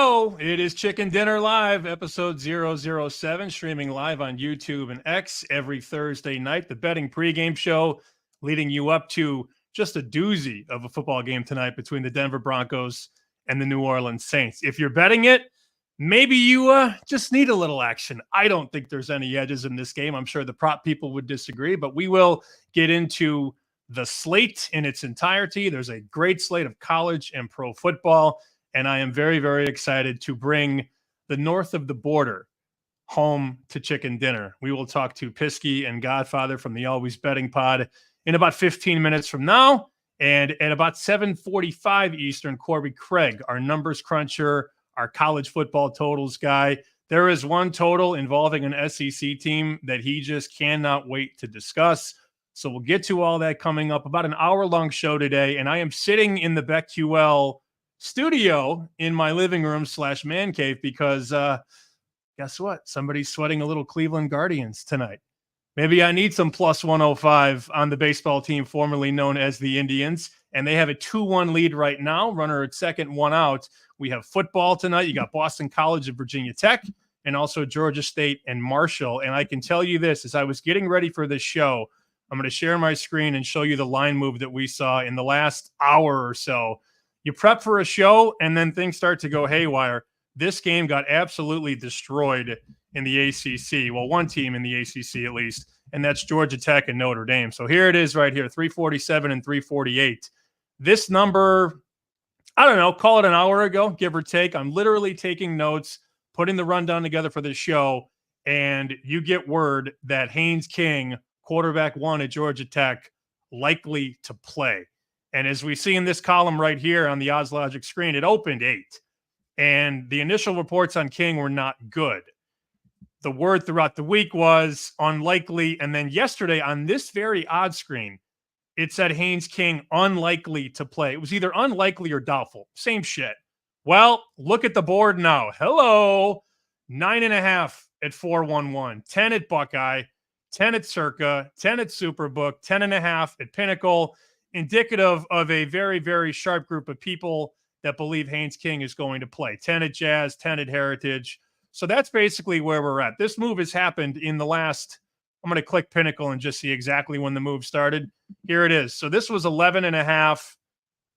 go. It is Chicken Dinner Live, episode 007, streaming live on YouTube and X every Thursday night. The betting pregame show leading you up to just a doozy of a football game tonight between the Denver Broncos and the New Orleans Saints. If you're betting it, maybe you just need a little action. I don't think there's any edges in this game. I'm sure the prop people would disagree, but we will get into the slate in its entirety. There's a great slate of college and pro football, and I am very, very excited to bring the north of the border home to Chicken Dinner. We will talk to Pisky and Godfather from the Always Betting Pod in about 15 minutes from now. And at about 7:45 Eastern, Corbie Craig, our numbers cruncher, our college football totals guy. There is one total involving an SEC team that he just cannot wait to discuss. So we'll get to all that coming up. About an hour-long show today, and I am sitting in the BetQL studio in my living room / man cave because guess what? Somebody's sweating a little Cleveland Guardians tonight. Maybe I need some plus 105 on the baseball team formerly known as the Indians, and they have a 2-1 lead right now. Runner at second, one out. We have football tonight. You got Boston College and Virginia Tech, and also Georgia State and Marshall. And I can tell you this, as I was getting ready for this show, I'm going to share my screen and show you the line move that we saw in the last hour or so. You prep for a show, and then things start to go haywire. This game got absolutely destroyed in the ACC. Well, one team in the ACC at least, and that's Georgia Tech and Notre Dame. So here it is right here, 347 and 348. This number, I don't know, call it an hour ago, give or take. I'm literally taking notes, putting the rundown together for this show, and you get word that Haynes King, quarterback one at Georgia Tech, likely to play. And as we see in this column right here on the Odds Logic screen, it opened 8. And the initial reports on King were not good. The word throughout the week was unlikely. And then yesterday on this very odd screen, it said Haynes King unlikely to play. It was either unlikely or doubtful. Same shit. Well, look at the board now. Hello. 9.5 at 411, 10 at Buckeye, 10 at Circa, 10 at Superbook, 10.5 at Pinnacle, indicative of a very, very sharp group of people that believe Haynes King is going to play. 10 at Jazz, 10 at Heritage. So that's basically where we're at. This move has happened in the last, I'm going to click Pinnacle and just see exactly when the move started. Here it is. So this was 11.5.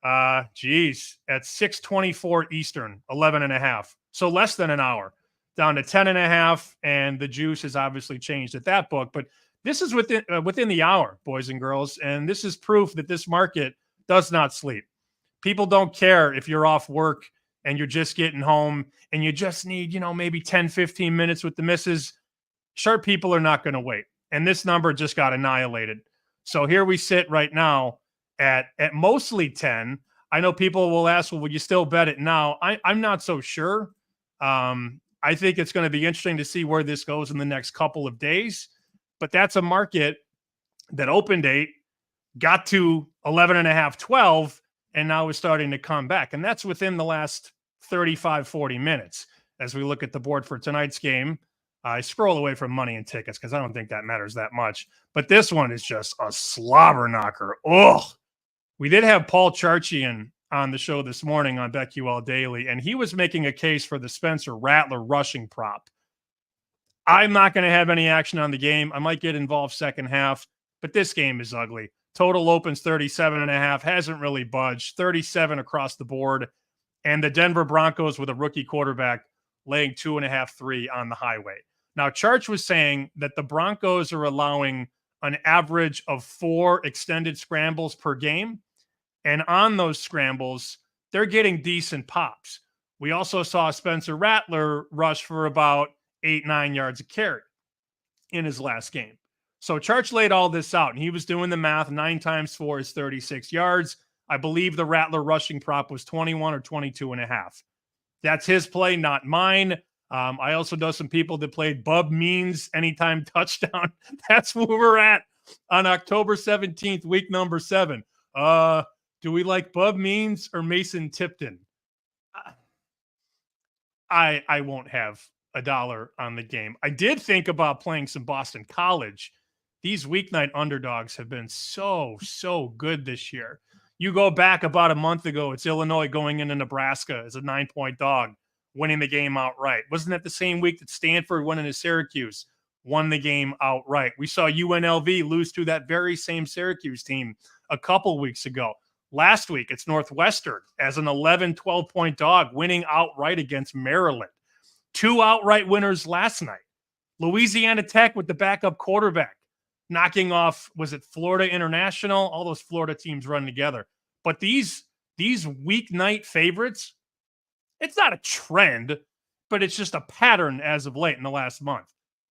At 6:24 Eastern, 11.5. So less than an hour. Down to 10.5, and the juice has obviously changed at that book. But this is within the hour, boys and girls, and this is proof that this market does not sleep. People don't care if you're off work and you're just getting home and you just need, maybe 10, 15 minutes with the missus. Sharp people are not going to wait. And this number just got annihilated. So here we sit right now at mostly 10. I know people will ask, well, would you still bet it now? I'm not so sure. I think it's going to be interesting to see where this goes in the next couple of days. But that's a market that opened 8, got to 11.5, 12, and now is starting to come back. And that's within the last 35, 40 minutes. As we look at the board for tonight's game, I scroll away from money and tickets because I don't think that matters that much. But this one is just a slobber knocker. Ugh. We did have Paul Charchian on the show this morning on BetQL Daily, and he was making a case for the Spencer Rattler rushing prop. I'm not going to have any action on the game. I might get involved second half, but this game is ugly. Total opens 37.5, hasn't really budged, 37 across the board, and the Denver Broncos with a rookie quarterback laying 2.5, 3 on the highway. Now, Charch was saying that the Broncos are allowing an average of 4 extended scrambles per game. And on those scrambles, they're getting decent pops. We also saw Spencer Rattler rush for about 8-9 yards a carry in his last game. So Charch laid all this out, and he was doing the math. 9 times 4 is 36 yards. I believe the Rattler rushing prop was 21 or 22.5. That's his play, not mine. I also know some people that played Bub Means anytime touchdown. That's where we're at on October 17th, week number 7. Do we like Bub Means or Mason Tipton? I won't have $1 on the game. I did think about playing some Boston College. These weeknight underdogs have been so good this year. You go back about a month ago, it's Illinois going into Nebraska as a 9-point dog. winning the game outright. Wasn't that the same week that Stanford went into Syracuse, won the game outright? We saw UNLV lose to that very same Syracuse team a couple weeks ago. Last week, it's Northwestern as an 11, 12-point dog winning outright against Maryland. 2 outright winners last night. Louisiana Tech with the backup quarterback knocking off, was it Florida International? All those Florida teams run together. But these weeknight favorites, it's not a trend, but it's just a pattern as of late in the last month.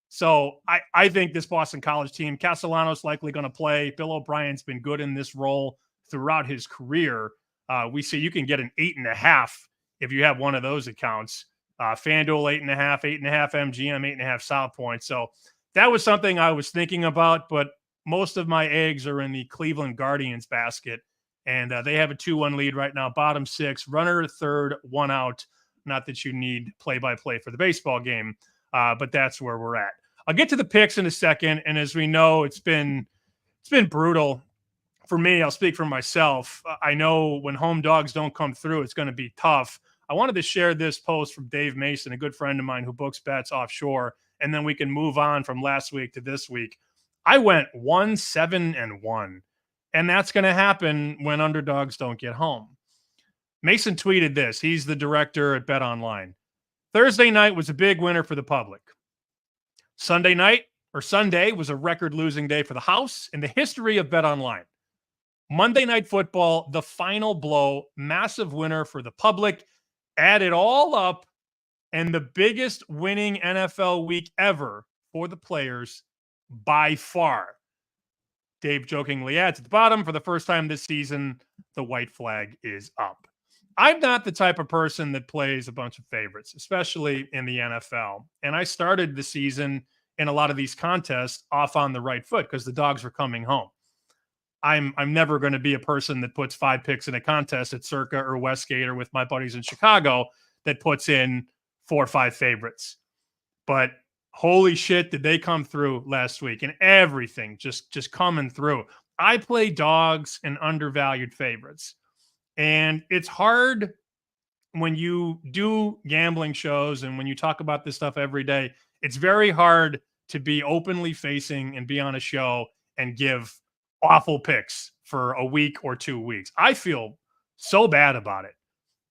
So I think this Boston College team, Castellanos likely going to play. Bill O'Brien's been good in this role throughout his career. We see you can get an 8.5 if you have one of those accounts. FanDuel 8.5, 8.5 MGM, 8.5 South Point. So that was something I was thinking about, but most of my eggs are in the Cleveland Guardians basket, and they have a 2-1 lead right now, bottom 6, runner third, 1 out. Not that you need play-by-play for the baseball game, but that's where we're at. I'll get to the picks in a second, and as we know, it's been brutal for me. I'll speak for myself. I know when home dogs don't come through, it's going to be tough. I wanted to share this post from Dave Mason, a good friend of mine who books bets offshore, and then we can move on from last week to this week. I went 1-7-1, and that's going to happen when underdogs don't get home. Mason tweeted this. He's the director at Bet Online. Thursday night was a big winner for the public. Sunday was a record-losing day for the house in the history of Bet Online. Monday Night Football, the final blow, massive winner for the public. Add it all up, and the biggest winning NFL week ever for the players by far. Dave jokingly adds at the bottom, for the first time this season, the white flag is up. I'm not the type of person that plays a bunch of favorites, especially in the NFL. And I started the season in a lot of these contests off on the right foot because the dogs were coming home. I'm never going to be a person that puts 5 picks in a contest at Circa or Westgate or with my buddies in Chicago that puts in 4 or 5 favorites. But holy shit, did they come through last week, and everything just coming through. I play dogs and undervalued favorites. And it's hard when you do gambling shows and when you talk about this stuff every day. It's very hard to be openly facing and be on a show and give awful picks for a week or 2 weeks. I feel so bad about it.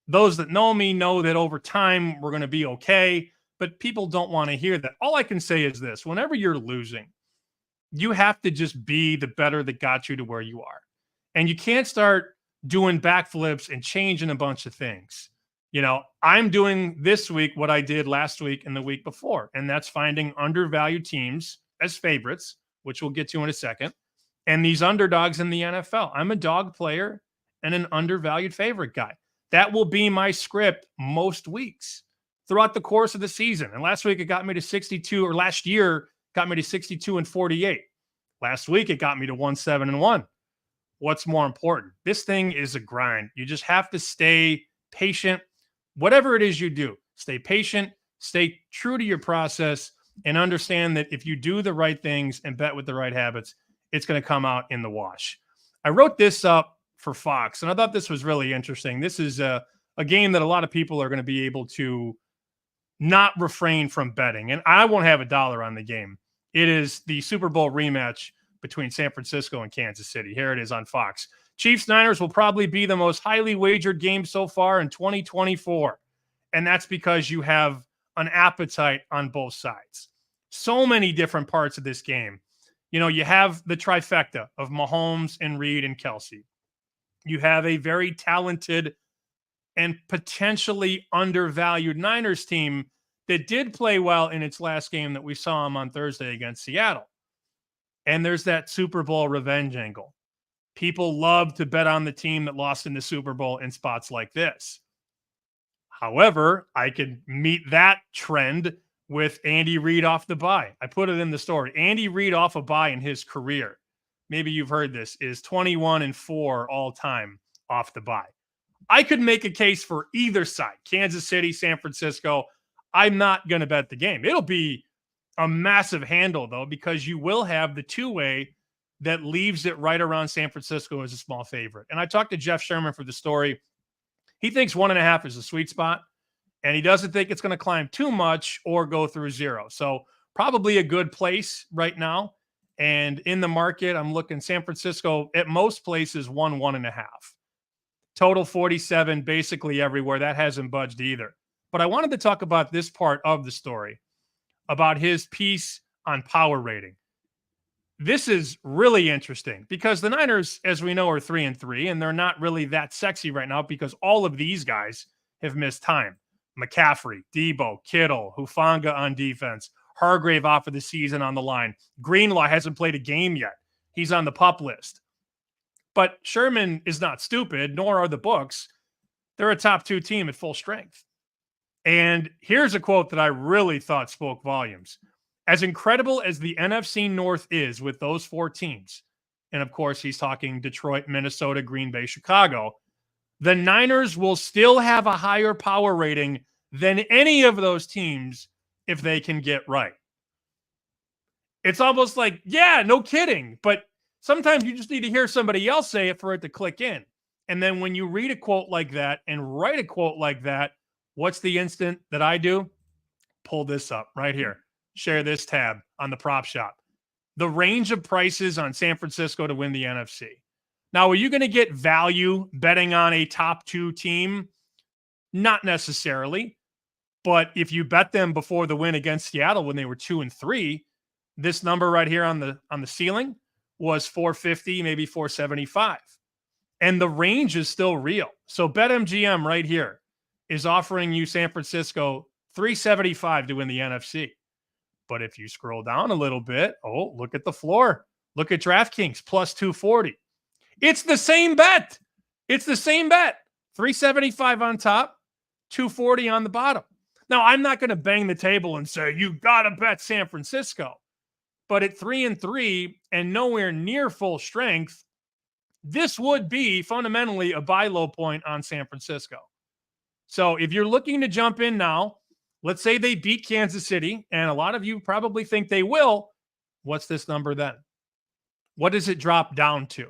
Those that know me know that over time we're going to be okay, but people don't want to hear that. All I can say is this: whenever you're losing, you have to just be the better that got you to where you are. And you can't start doing backflips and changing a bunch of things. You know, I'm doing this week what I did last week and the week before, and that's finding undervalued teams as favorites, which we'll get to in a second, and these underdogs in the NFL. I'm a dog player and an undervalued favorite guy. That will be my script most weeks throughout the course of the season. And last week it got me to 62, or last year got me to 62-48. Last week it got me to 1-7-1. What's more important? This thing is a grind. You just have to stay patient. Whatever it is you do, stay patient, stay true to your process, and understand that if you do the right things and bet with the right habits, it's going to come out in the wash. I wrote this up for Fox, and I thought this was really interesting. This is a game that a lot of people are going to be able to not refrain from betting, and I won't have $1 on the game. It is the Super Bowl rematch between San Francisco and Kansas City. Here it is on Fox. Chiefs-Niners will probably be the most highly wagered game so far in 2024, and that's because you have an appetite on both sides. So many different parts of this game. You know, you have the trifecta of Mahomes and Reed and Kelsey. You have a very talented and potentially undervalued Niners team that did play well in its last game that we saw them on Thursday against Seattle. And there's that Super Bowl revenge angle. People love to bet on the team that lost in the Super Bowl in spots like this. However, I could meet that trend with Andy Reid off the bye. I put it in the story. Andy Reid off a bye in his career, maybe you've heard this, is 21-4 all time off the bye. I could make a case for either side, Kansas City, San Francisco. I'm not going to bet the game. It'll be a massive handle, though, because you will have the two-way that leaves it right around San Francisco as a small favorite. And I talked to Jeff Sherman for the story. He thinks 1.5 is a sweet spot. and he doesn't think it's going to climb too much or go through zero. So probably a good place right now. And in the market, I'm looking San Francisco at most places 1.5. Total 47 basically everywhere. That hasn't budged either. But I wanted to talk about this part of the story, about his piece on power rating. This is really interesting because the Niners, as we know, are 3-3, and they're not really that sexy right now because all of these guys have missed time. McCaffrey, Debo, Kittle, Hufanga on defense, Hargrave off of the season on the line. Greenlaw hasn't played a game yet. He's on the PUP list. But Sherman is not stupid, nor are the books. They're a top 2 team at full strength. And here's a quote that I really thought spoke volumes. As incredible as the NFC North is with those 4 teams, and of course he's talking Detroit, Minnesota, Green Bay, Chicago, the Niners will still have a higher power rating than any of those teams if they can get right. It's almost like, yeah, no kidding. But sometimes you just need to hear somebody else say it for it to click in. And then when you read a quote like that and write a quote like that, what's the instant that I do? Pull this up right here. Share this tab on the prop shop. The range of prices on San Francisco to win the NFC. Now, are you going to get value betting on a top 2 team? Not necessarily. But if you bet them before the win against Seattle when they were 2-3, this number right here on the ceiling was 450, maybe 475. And the range is still real. So BetMGM right here is offering you San Francisco 375 to win the NFC. But if you scroll down a little bit, look at the floor. Look at DraftKings plus 240. It's the same bet. It's the same bet. 375 on top, 240 on the bottom. Now, I'm not going to bang the table and say, you got to bet San Francisco. But at 3-3 and nowhere near full strength, this would be fundamentally a buy low point on San Francisco. So if you're looking to jump in now, let's say they beat Kansas City, and a lot of you probably think they will. What's this number then? What does it drop down to?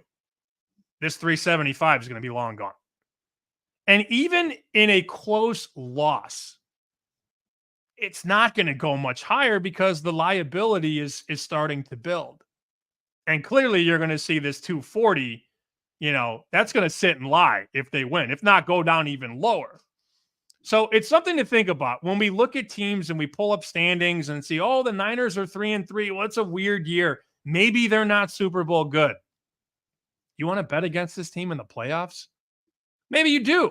This 375 is going to be long gone. And even in a close loss, it's not going to go much higher because the liability is starting to build. And clearly you're going to see this 240, that's going to sit and lie if they win, if not go down even lower. So it's something to think about when we look at teams and we pull up standings and see, the Niners are 3-3. Well, it's a weird year. Maybe they're not Super Bowl good. You want to bet against this team in the playoffs? Maybe you do.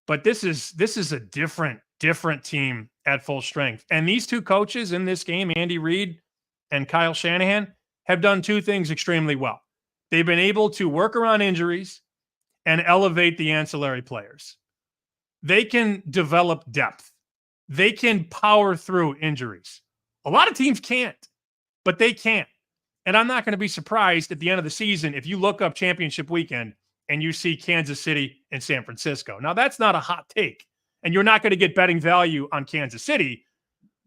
But this is a different team at full strength. And these 2 coaches in this game, Andy Reid and Kyle Shanahan, have done 2 things extremely well. They've been able to work around injuries and elevate the ancillary players. They can develop depth. They can power through injuries. A lot of teams can't, but they can. And I'm not going to be surprised at the end of the season if you look up championship weekend and you see Kansas City and San Francisco. Now, that's not a hot take, and you're not going to get betting value on Kansas City,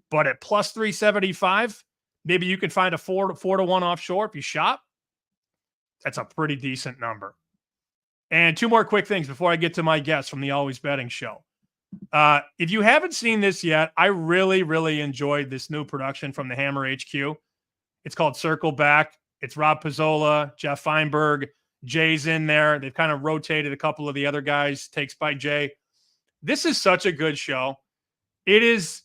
but at plus 375, maybe you can find a 4-1 offshore if you shop. That's a pretty decent number. And 2 more quick things before I get to my guests from the Always Betting Show. If you haven't seen this yet, I really, really enjoyed this new production from the Hammer HQ. It's called Circle Back. It's Rob Pizzola, Jeff Feinberg, Jay's in there. They've kind of rotated a couple of the other guys, takes by Jay. This is such a good show. It is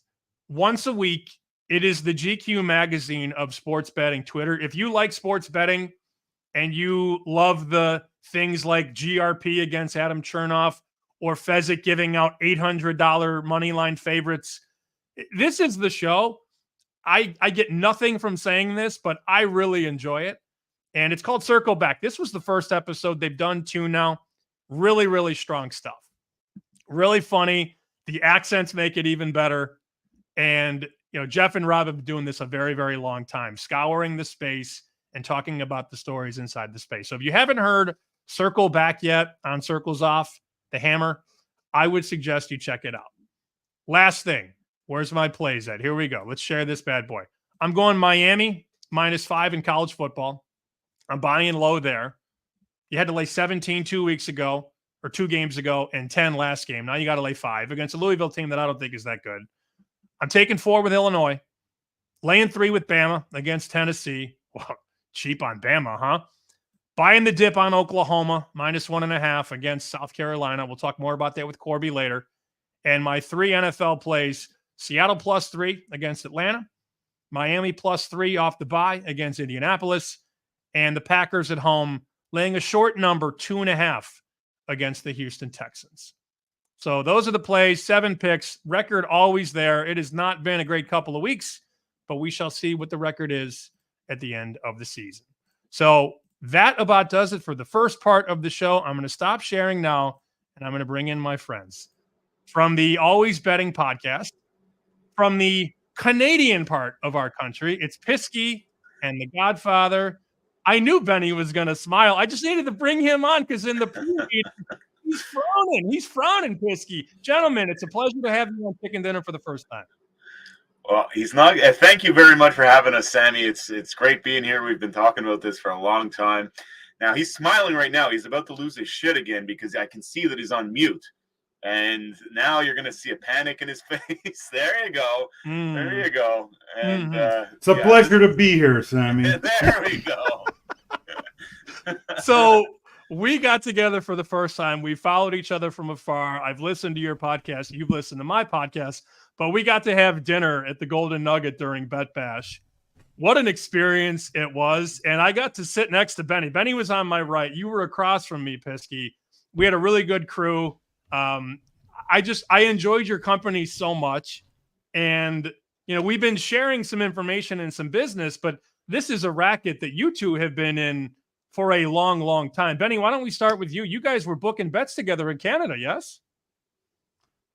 once a week. It is the GQ magazine of sports betting Twitter. If you like sports betting and you love the things like GRP against Adam Chernoff or Fezzik giving out $800 money line favorites, this is the show. I get nothing from saying this, but I really enjoy it. And it's called Circle Back. This was the first episode. They've done 2 now. Really, really strong stuff. Really funny. The accents make it even better. And, Jeff and Rob have been doing this a very, very long time, scouring the space and talking about the stories inside the space. So if you haven't heard Circle Back yet on Circles Off, the Hammer, I would suggest you check it out. Last thing, where's my plays at? Here we go. Let's share this bad boy. I'm going Miami -5 in college football. I'm buying low there. You had to lay 17 2 weeks ago. or 2 games ago and 10 last game. Now you got to lay 5 against a Louisville team that I don't think is that good. I'm taking 4 with Illinois, laying 3 with Bama against Tennessee. Well, cheap on Bama, huh? Buying the dip on Oklahoma, -1.5 against South Carolina. We'll talk more about that with Corbie later. And my 3 NFL plays, Seattle +3 against Atlanta, Miami +3 off the bye against Indianapolis, and the Packers at home laying a short number, 2.5 against the Houston Texans. So those are the plays, 7 picks, record always there. It has not been a great couple of weeks, but we shall see what the record is at the end of the season. So that about does it for the first part of the show. I'm going to stop sharing now, and I'm going to bring in my friends from the Always Betting podcast, from the Canadian part of our country. It's Pisky and the Godfather. I knew Benny was going to smile. I just needed to bring him on because in the pre-meeting, he's frowning. He's frowning, Pisky. Gentlemen, it's a pleasure to have you on Chicken Dinner for the first time. Well, he's not. Thank you very much for having us, Sammy. It's great being here. We've been talking about this for a long time. Now, he's smiling right now. He's about to lose his shit again because I can see that he's on mute. And now you're going to see a panic in his face. There you go. There you go. And it's a pleasure to be here, Sammy. There we go. So we got together for the first time. We followed each other from afar. I've listened to your podcast. You've listened to my podcast. But we got to have dinner at the Golden Nugget during Bet Bash. What an experience it was. And I got to sit next to Benny. Benny was on my right. You were across from me, Pisky. We had a really good crew. I enjoyed your company so much. And, you know, we've been sharing some information and some business, but this is a racket that you two have been in for a long, long time. Benny, why don't we start with you? You guys were booking bets together in Canada, yes?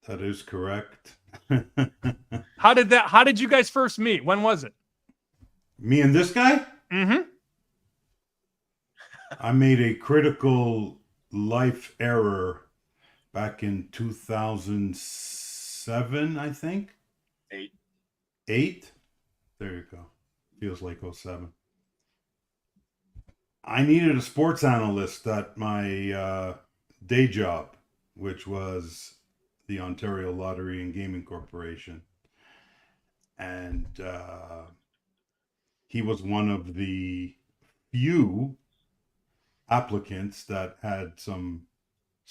That is correct. How did you guys first meet? When was it? Me and this guy? Mm-hmm. I made a critical life error back in 2007, I think. 8? There you go. Feels like 07. I needed a sports analyst at my day job, which was the Ontario Lottery and Gaming Corporation. And he was one of the few applicants that had some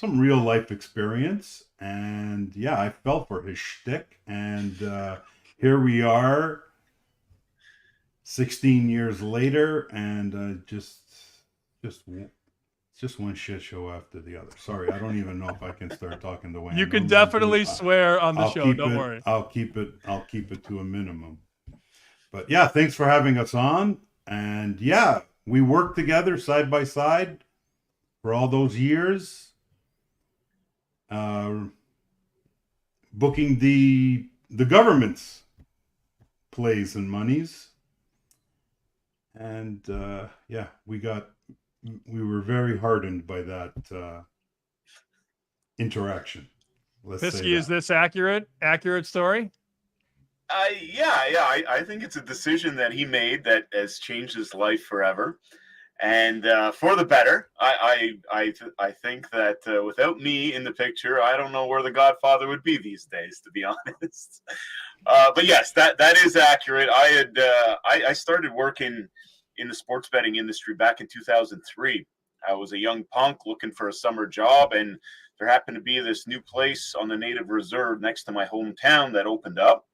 real life experience. And yeah, I fell for his shtick. And here we are 16 years later, and just one shit show after the other. Sorry, I don't even know if I can start talking the way you can definitely swear on the show. Don't worry. I'll keep it to a minimum. But yeah, thanks for having us on. And yeah, we worked together side by side for all those years, booking the government's plays and monies. And yeah, we were very hardened by that interaction. Pisky, is this accurate story? Yeah. I think it's a decision that he made that has changed his life forever, and for the better. I think that without me in the picture, I don't know where the Godfather would be these days, to be honest. But yes, that is accurate. I started working in the sports betting industry back in 2003. I was a young punk looking for a summer job, and there happened to be this new place on the Native Reserve next to my hometown that opened up,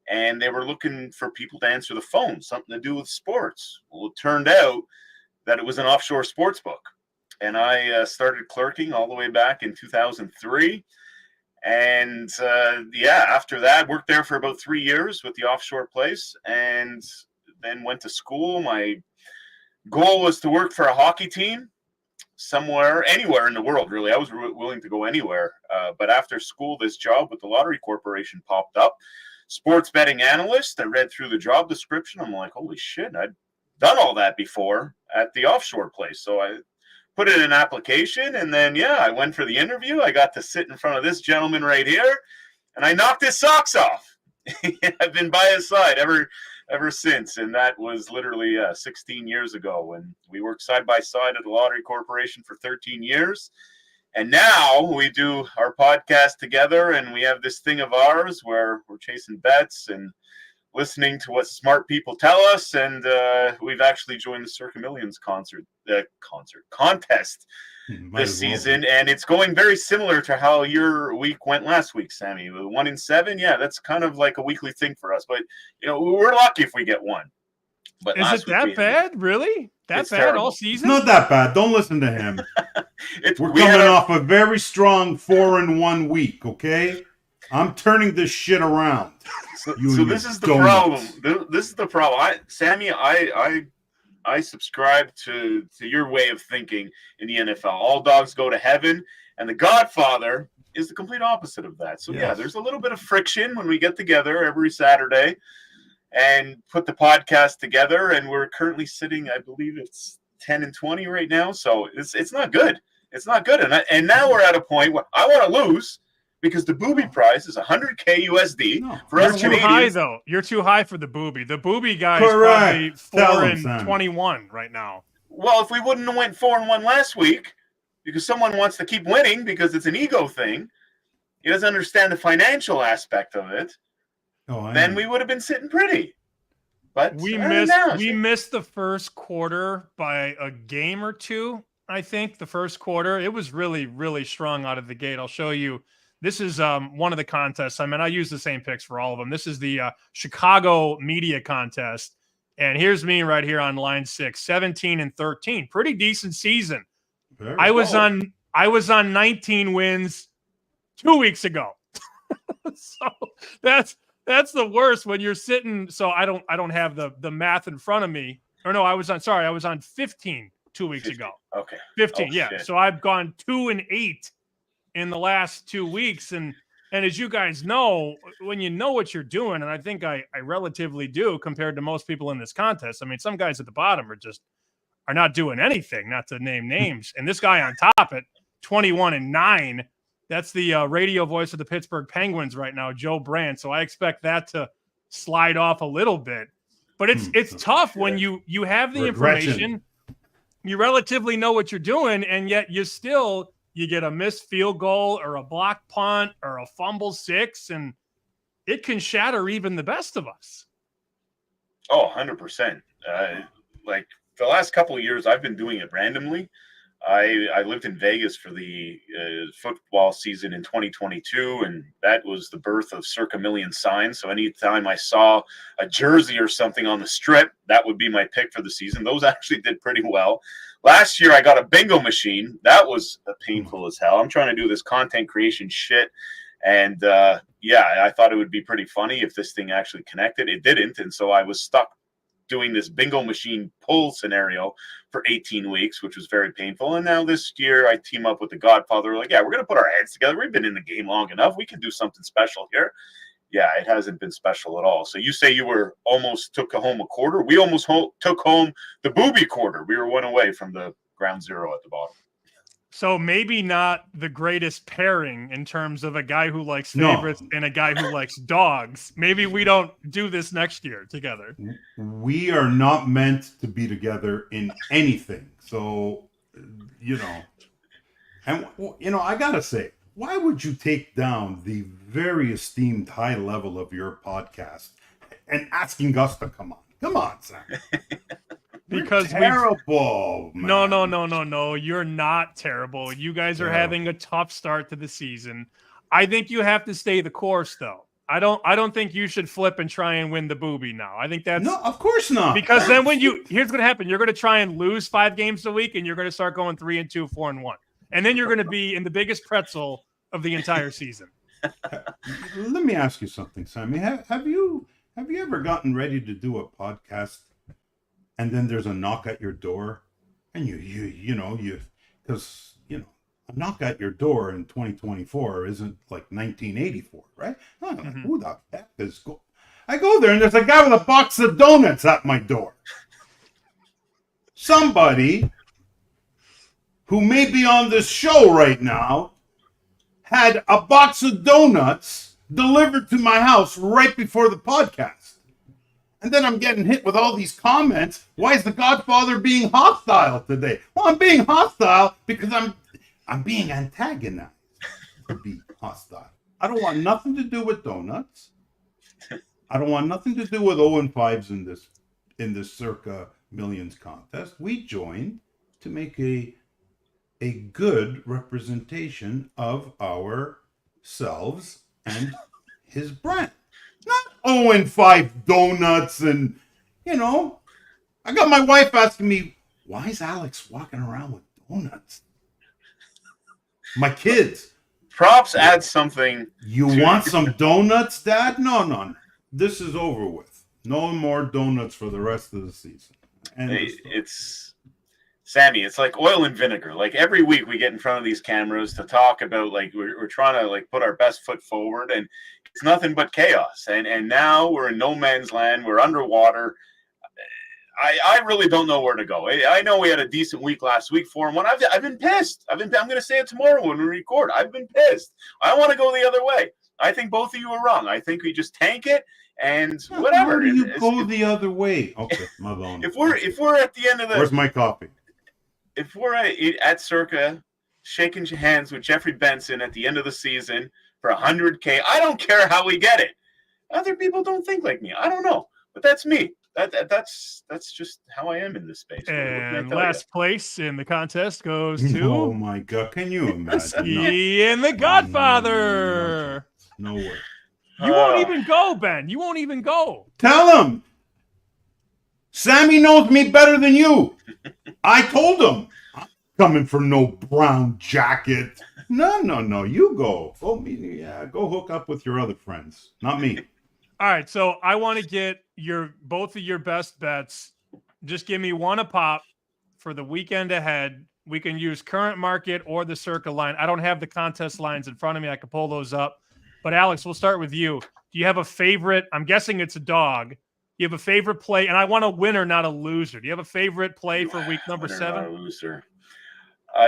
and they were looking for people to answer the phone, something to do with sports. Well, it turned out that it was an offshore sports book, and I started clerking all the way back in 2003. And after that, worked there for about 3 years with the offshore place, and then went to school. My goal was to work for a hockey team anywhere in the world, really. I was willing to go anywhere. But after school, this job with the Lottery Corporation popped up. Sports betting analyst. I read through the job description. I'm like, holy shit, I'd done all that before at the offshore place. So I put in an application, and then, I went for the interview. I got to sit in front of this gentleman right here, and I knocked his socks off. I've been by his side ever since, and that was literally 16 years ago when we worked side by side at the Lottery Corporation for 13 years. And now we do our podcast together, and we have this thing of ours where we're chasing bets and listening to what smart people tell us. And we've actually joined the Circa Millions contest this season, and it's going very similar to how your week went last week, Sammy. 1 in 7, yeah, that's kind of like a weekly thing for us. But we're lucky if we get one. But is it that bad? Really? That bad terrible. all season? It's not that bad. Don't listen to him. We're coming off a very strong 4-1 week, okay? I'm turning this shit around. So this is the problem. This is the problem. Sammy, I subscribe to your way of thinking in the NFL. All dogs go to heaven, and the Godfather is the complete opposite of that. So yeah, there's a little bit of friction when we get together every Saturday and put the podcast together, and we're currently sitting, I believe it's 10-20 right now. So it's not good. It's not good. And now we're at a point where I want to lose because the booby prize is $100K USD for us Canadians. You're too high, though. You're too high for the booby. The booby guy is probably 4-21 right now. Well, if we wouldn't have went 4-1 last week because someone wants to keep winning because it's an ego thing, he doesn't understand the financial aspect of it, then we would have been sitting pretty. But we missed the first quarter by a game or two, I think, the first quarter. It was really, really strong out of the gate. I'll show you. This is one of the contests. I mean, I use the same picks for all of them. This is the Chicago media contest. And here's me right here on line 6, 17-13. Pretty decent season. I was on 19 wins 2 weeks ago. So that's the worst when you're sitting. So I don't have the math in front of me. Or no, I was on 15 2 weeks ago. Okay. 15, yeah. Shit. So I've gone 2-8 in the last 2 weeks. And as you guys know, when you know what you're doing, and I think I relatively do compared to most people in this contest. I mean, some guys at the bottom are not doing anything, not to name names. And this guy on top at 21-9, that's the radio voice of the Pittsburgh Penguins right now, Joe Brandt. So I expect that to slide off a little bit. But it's tough when you have the information, you relatively know what you're doing, and yet you get a missed field goal or a blocked punt or a fumble 6, and it can shatter even the best of us. Oh, 100%. Like the last couple of years, I've been doing it randomly. I lived in Vegas for the football season in 2022, and that was the birth of Circa Million signs. So anytime I saw a jersey or something on the strip, that would be my pick for the season. Those actually did pretty well. Last year, I got a bingo machine. That was painful as hell. I'm trying to do this content creation shit. And I thought it would be pretty funny if this thing actually connected. It didn't. And so I was stuck doing this bingo machine pull scenario for 18 weeks, which was very painful. And now this year I team up with the Godfather. We're like, yeah, we're going to put our heads together. We've been in the game long enough. We can do something special here. Yeah, it hasn't been special at all. So you say you were almost took home a quarter. We almost took home the booby quarter. We were one away from the ground zero at the bottom. So maybe not the greatest pairing in terms of a guy who likes favorites and a guy who likes dogs. Maybe we don't do this next year together. We are not meant to be together in anything. So, and I got to say, why would you take down the very esteemed high level of your podcast and asking us to come on? Come on, Sam. Because terrible. No. You're not terrible. You guys are having a tough start to the season. I think you have to stay the course, though. I don't think you should flip and try and win the booby now. I think that's no, of course not. Because then here's what happen. You're going to try and lose 5 games a week, and you're going to start going 3-2, 4-1, and then you're going to be in the biggest pretzel of the entire season. Let me ask you something, Sammy. Have you ever gotten ready to do a podcast? And then there's a knock at your door, and because a knock at your door in 2024 isn't like 1984, right? Who the heck is I go there and there's a guy with a box of donuts at my door. Somebody who may be on this show right now had a box of donuts delivered to my house right before the podcast. And then I'm getting hit with all these comments. Why is the Godfather being hostile today? Well, I'm being hostile because I'm being antagonized to be hostile. I don't want nothing to do with donuts. I don't want nothing to do with 0 and 5s in this circa millions contest. We joined to make a good representation of ourselves and his brand. Not 0 and 5 donuts and, you know, I got my wife asking me, why is Alex walking around with donuts? My kids. Props add something. You want some donuts, Dad? No. This is over with. No more donuts for the rest of the season. And It's Sammy. It's like oil and vinegar. Like every week we get in front of these cameras to talk about like we're trying to like put our best foot forward, and it's nothing but chaos. And now we're in no man's land. We're underwater. I really don't know where to go. I know we had a decent week last week for him. I've been pissed. I'm going to say it tomorrow when we record. I've been pissed. I want to go the other way. I think both of you are wrong. I think we just tank it and whatever. How do you go the other way? Okay, my bone. If we're at the end of the, where's my coffee? If we're at Circa shaking hands with Jeffrey Benson at the end of the season for $100K, I don't care how we get it. Other people don't think like me. I don't know, but that's me. That's just how I am in this space. And last place in the contest goes to Oh my God, can you imagine? Pisky and the Godfather. No way. You won't even go, Ben. You won't even go. Tell him. Sammy knows me better than you. I told him. I'm coming for no brown jacket. No. You go. Go hook up with your other friends. Not me. All right, so I want to get both of your best bets. Just give me one a pop for the weekend ahead. We can use current market or the Circa line. I don't have the contest lines in front of me. I can pull those up. But Alex, we'll start with you. Do you have a favorite? I'm guessing it's a dog. You have a favorite play, and I want a winner, not a loser. Do you have a favorite play for week number 7? Not a loser.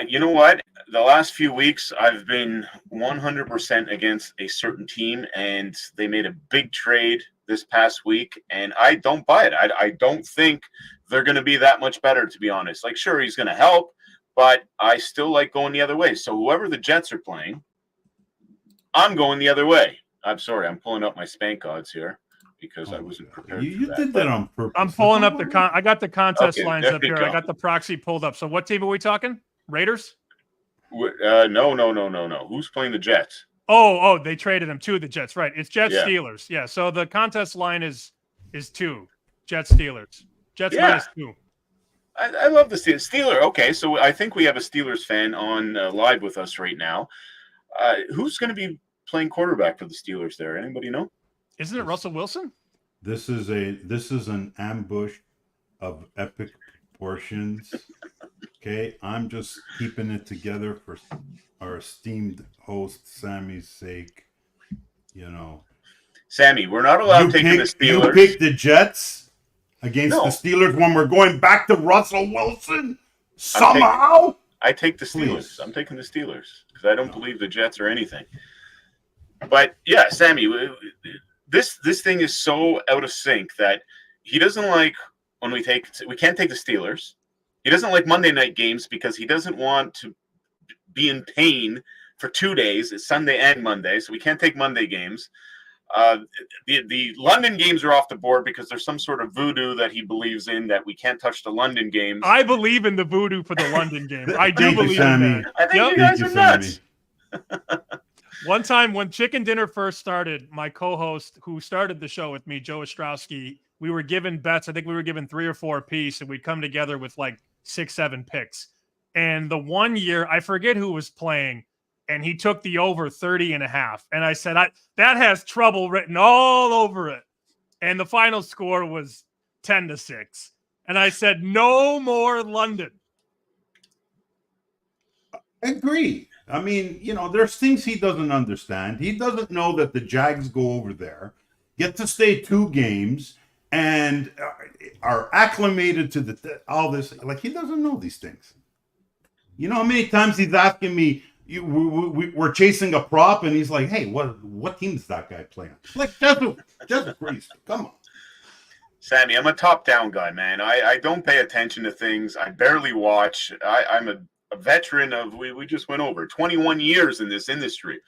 You know what? The last few weeks, I've been 100% against a certain team, and they made a big trade this past week, and I don't buy it. I don't think they're going to be that much better, to be honest. Like, sure, he's going to help, but I still like going the other way. So whoever the Jets are playing, I'm going the other way. I'm sorry. I'm pulling up my spank odds here because I wasn't prepared. You did that on purpose. I'm pulling up I got the contest Okay, lines there up you here. go. I got the proxy pulled up. So what team are we talking? Raiders? No. Who's playing the Jets? Oh, they traded him to the Jets. Right. It's Jets Yeah. Steelers. Yeah. So the contest line is 2. Jets Steelers. Jets minus 2. I love the Steelers. Okay, so I think we have a Steelers fan on live with us right now. Who's going to be playing quarterback for the Steelers there? Anybody know? Isn't it Russell Wilson? This is an ambush of epic proportions. Okay, I'm just keeping it together for our esteemed host Sammy's sake. You know, Sammy, we're not allowed taking the Steelers. You pick the Jets against No. the Steelers when we're going back to Russell Wilson somehow. I take the Steelers. Please. I'm taking the Steelers because I don't believe the Jets are anything. But yeah, Sammy, this thing is so out of sync that he doesn't like when we can't take the Steelers. He doesn't like Monday night games because he doesn't want to be in pain for 2 days. It's Sunday and Monday, so we can't take Monday games. The London games are off the board because there's some sort of voodoo that he believes in that we can't touch the London games. I believe in the voodoo for the London game. I do Thank you, believe Sammy. in that. I think you Thank guys you, are nuts. Sammy. One time when Chicken Dinner first started, my co-host who started the show with me, Joe Ostrowski, we were given bets. I think we were given 3 or 4 apiece, and we'd come together with like 6-7 picks. And the one year, I forget who was playing, and he took the over 30.5. And I said, that has trouble written all over it. And the final score was 10-6. And I said, no more London. Agree. I mean, you know, there's things he doesn't understand. He doesn't know that the Jags go over there, get to stay 2 games, and are acclimated to all this. Like, he doesn't know these things. You know how many times he's asking me, we're chasing a prop, and he's like, hey, what team is that guy playing? Like, just crazy. Come on. Sammy, I'm a top-down guy, man. I don't pay attention to things. I barely watch. I'm a a veteran of, we just went over 21 years in this industry.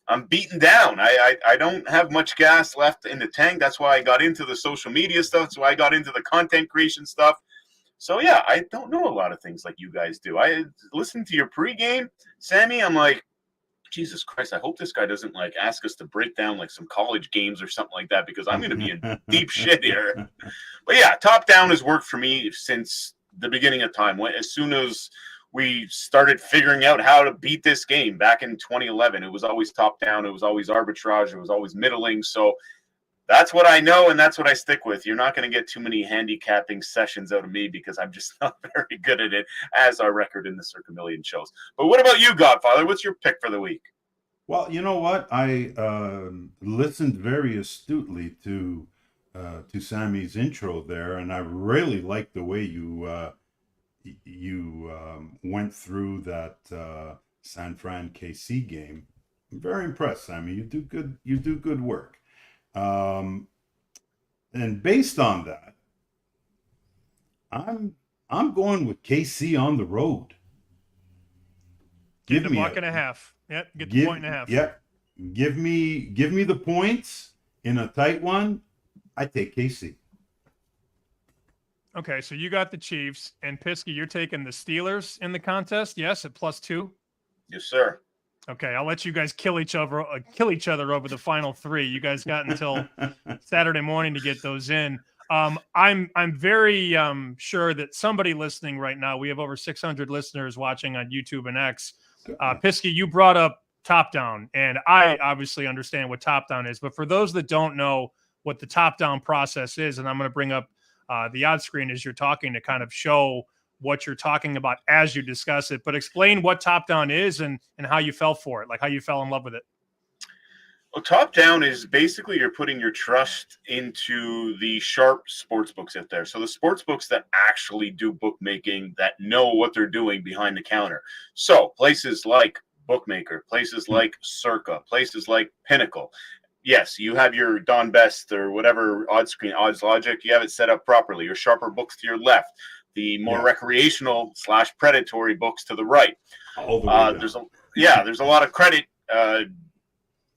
I'm beaten down. I don't have much gas left in the tank. That's why I got into the social media stuff. That's why I got into the content creation stuff. So yeah, I don't know a lot of things like you guys do. I listened to your pregame, Sammy. I'm like, Jesus Christ, I hope this guy doesn't like ask us to break down like some college games or something like that, because I'm going to be in deep shit here. But yeah, top down has worked for me since the beginning of time. As soon as we started figuring out how to beat this game back in 2011, it was always top down. It was always arbitrage. It was always middling. So that's what I know, and that's what I stick with. You're not going to get too many handicapping sessions out of me because I'm just not very good at it, as our record in the Circa Million shows. But what about you, Godfather? What's your pick for the week? Well, you know what? I listened very astutely to Sammy's intro there, and I really liked the way you went through that San Fran KC game. I'm very impressed, Sammy. You do good. You do good work. And based on that, I'm going with KC on the road. Give me a buck and a half. Yep, get the point and a half. Yep. Give me the points in a tight one. I take KC. Okay, so you got the Chiefs, and Pisky, you're taking the Steelers in the contest, yes, at +2? Yes, sir. Okay, I'll let you guys kill each other over the final three. You guys got until Saturday morning to get those in. I'm very sure that somebody listening right now, we have over 600 listeners watching on YouTube and X. Pisky, you brought up top down, and I obviously understand what top down is, but for those that don't know what the top down process is, and I'm going to bring up the odd screen as you're talking to kind of show what you're talking about as you discuss it, but explain what top down is and how you fell for it, like how you fell in love with it. Well, top down is basically you're putting your trust into the sharp sports books out there. So the sports books that actually do bookmaking, that know what they're doing behind the counter. So places like Bookmaker, places like Circa, places like Pinnacle. Yes, you have your Don Best or whatever odds logic. You have it set up properly. Your sharper books to your left, the more recreational / predatory books to the right. There's a lot of credit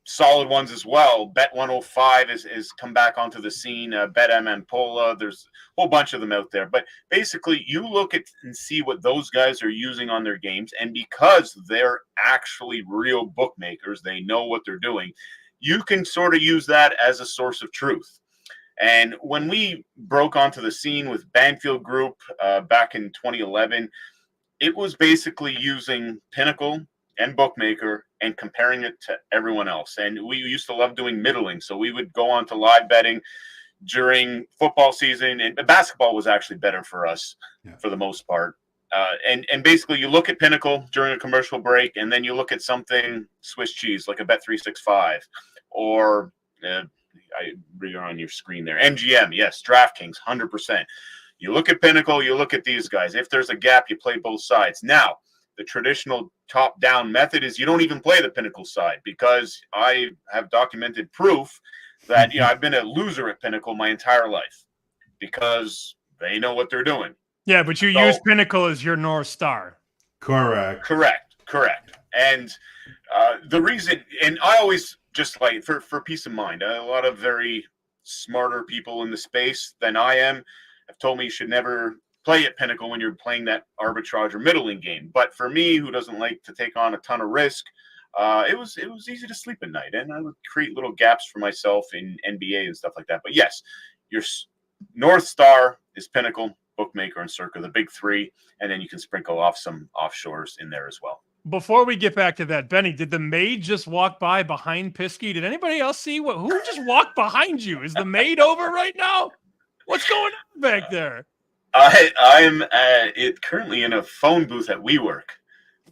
solid ones as well. Bet 105 is come back onto the scene. Bet Pola. There's a whole bunch of them out there. But basically, you look at and see what those guys are using on their games, and because they're actually real bookmakers, they know what they're doing. You can sort of use that as a source of truth. And when we broke onto the scene with Banfield Group back in 2011, it was basically using Pinnacle and Bookmaker and comparing it to everyone else. And we used to love doing middling. So we would go on to live betting during football season. And basketball was actually better for us for the most part. And basically you look at Pinnacle during a commercial break, and then you look at something Swiss cheese, like a Bet365 or I read on your screen there. MGM, yes, DraftKings, 100%. You look at Pinnacle, you look at these guys. If there's a gap, you play both sides. Now, the traditional top-down method is you don't even play the Pinnacle side, because I have documented proof that I've been a loser at Pinnacle my entire life because they know what they're doing. Yeah, but you use Pinnacle as your North Star. Correct. And the reason, and I always just like for peace of mind, a lot of very smarter people in the space than I am have told me you should never play at Pinnacle when you're playing that arbitrage or middling game. But for me, who doesn't like to take on a ton of risk, it was easy to sleep at night, and I would create little gaps for myself in NBA and stuff like that. But yes, your North Star is Pinnacle, Bookmaker, and Circa, the big three, and then you can sprinkle off some offshores in there as well. Before we get back to that, Benny, did the maid just walk by behind Pisky? Did anybody else see who just walked behind you? Is the maid over right now? What's going on back there? I'm currently in a phone booth at WeWork.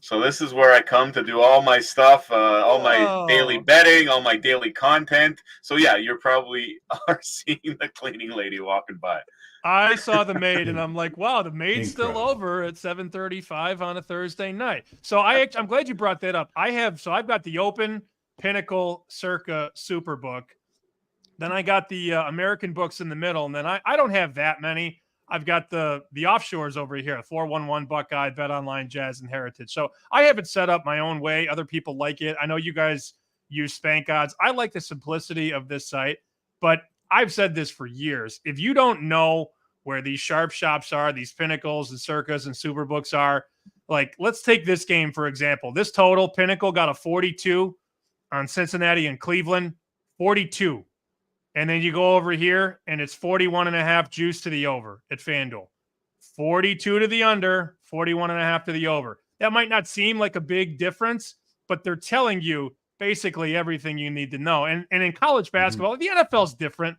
So this is where I come to do all my stuff, all my daily betting, all my daily content. So yeah, you probably are seeing the cleaning lady walking by. I saw the maid, and I'm like, wow, the maid's still over at 7:35 on a Thursday night. So I'm glad you brought that up. I've got the Open, Pinnacle, Circa, Superbook. Then I got the American books in the middle, and then I don't have that many. I've got the offshores over here, 411 Buckeye, Bet Online, Jazz, and Heritage. So I have it set up my own way. Other people like it. I know you guys use Spank Odds. I like the simplicity of this site, but I've said this for years. If you don't know where these sharp shops are, these Pinnacles and Circas and Superbooks are, like, let's take this game, for example. This total, Pinnacle got a 42 on Cincinnati and Cleveland, 42. And then you go over here, and it's 41.5 juice to the over at FanDuel. 42 to the under, 41.5 to the over. That might not seem like a big difference, but they're telling you basically everything you need to know. And in college basketball, the NFL is different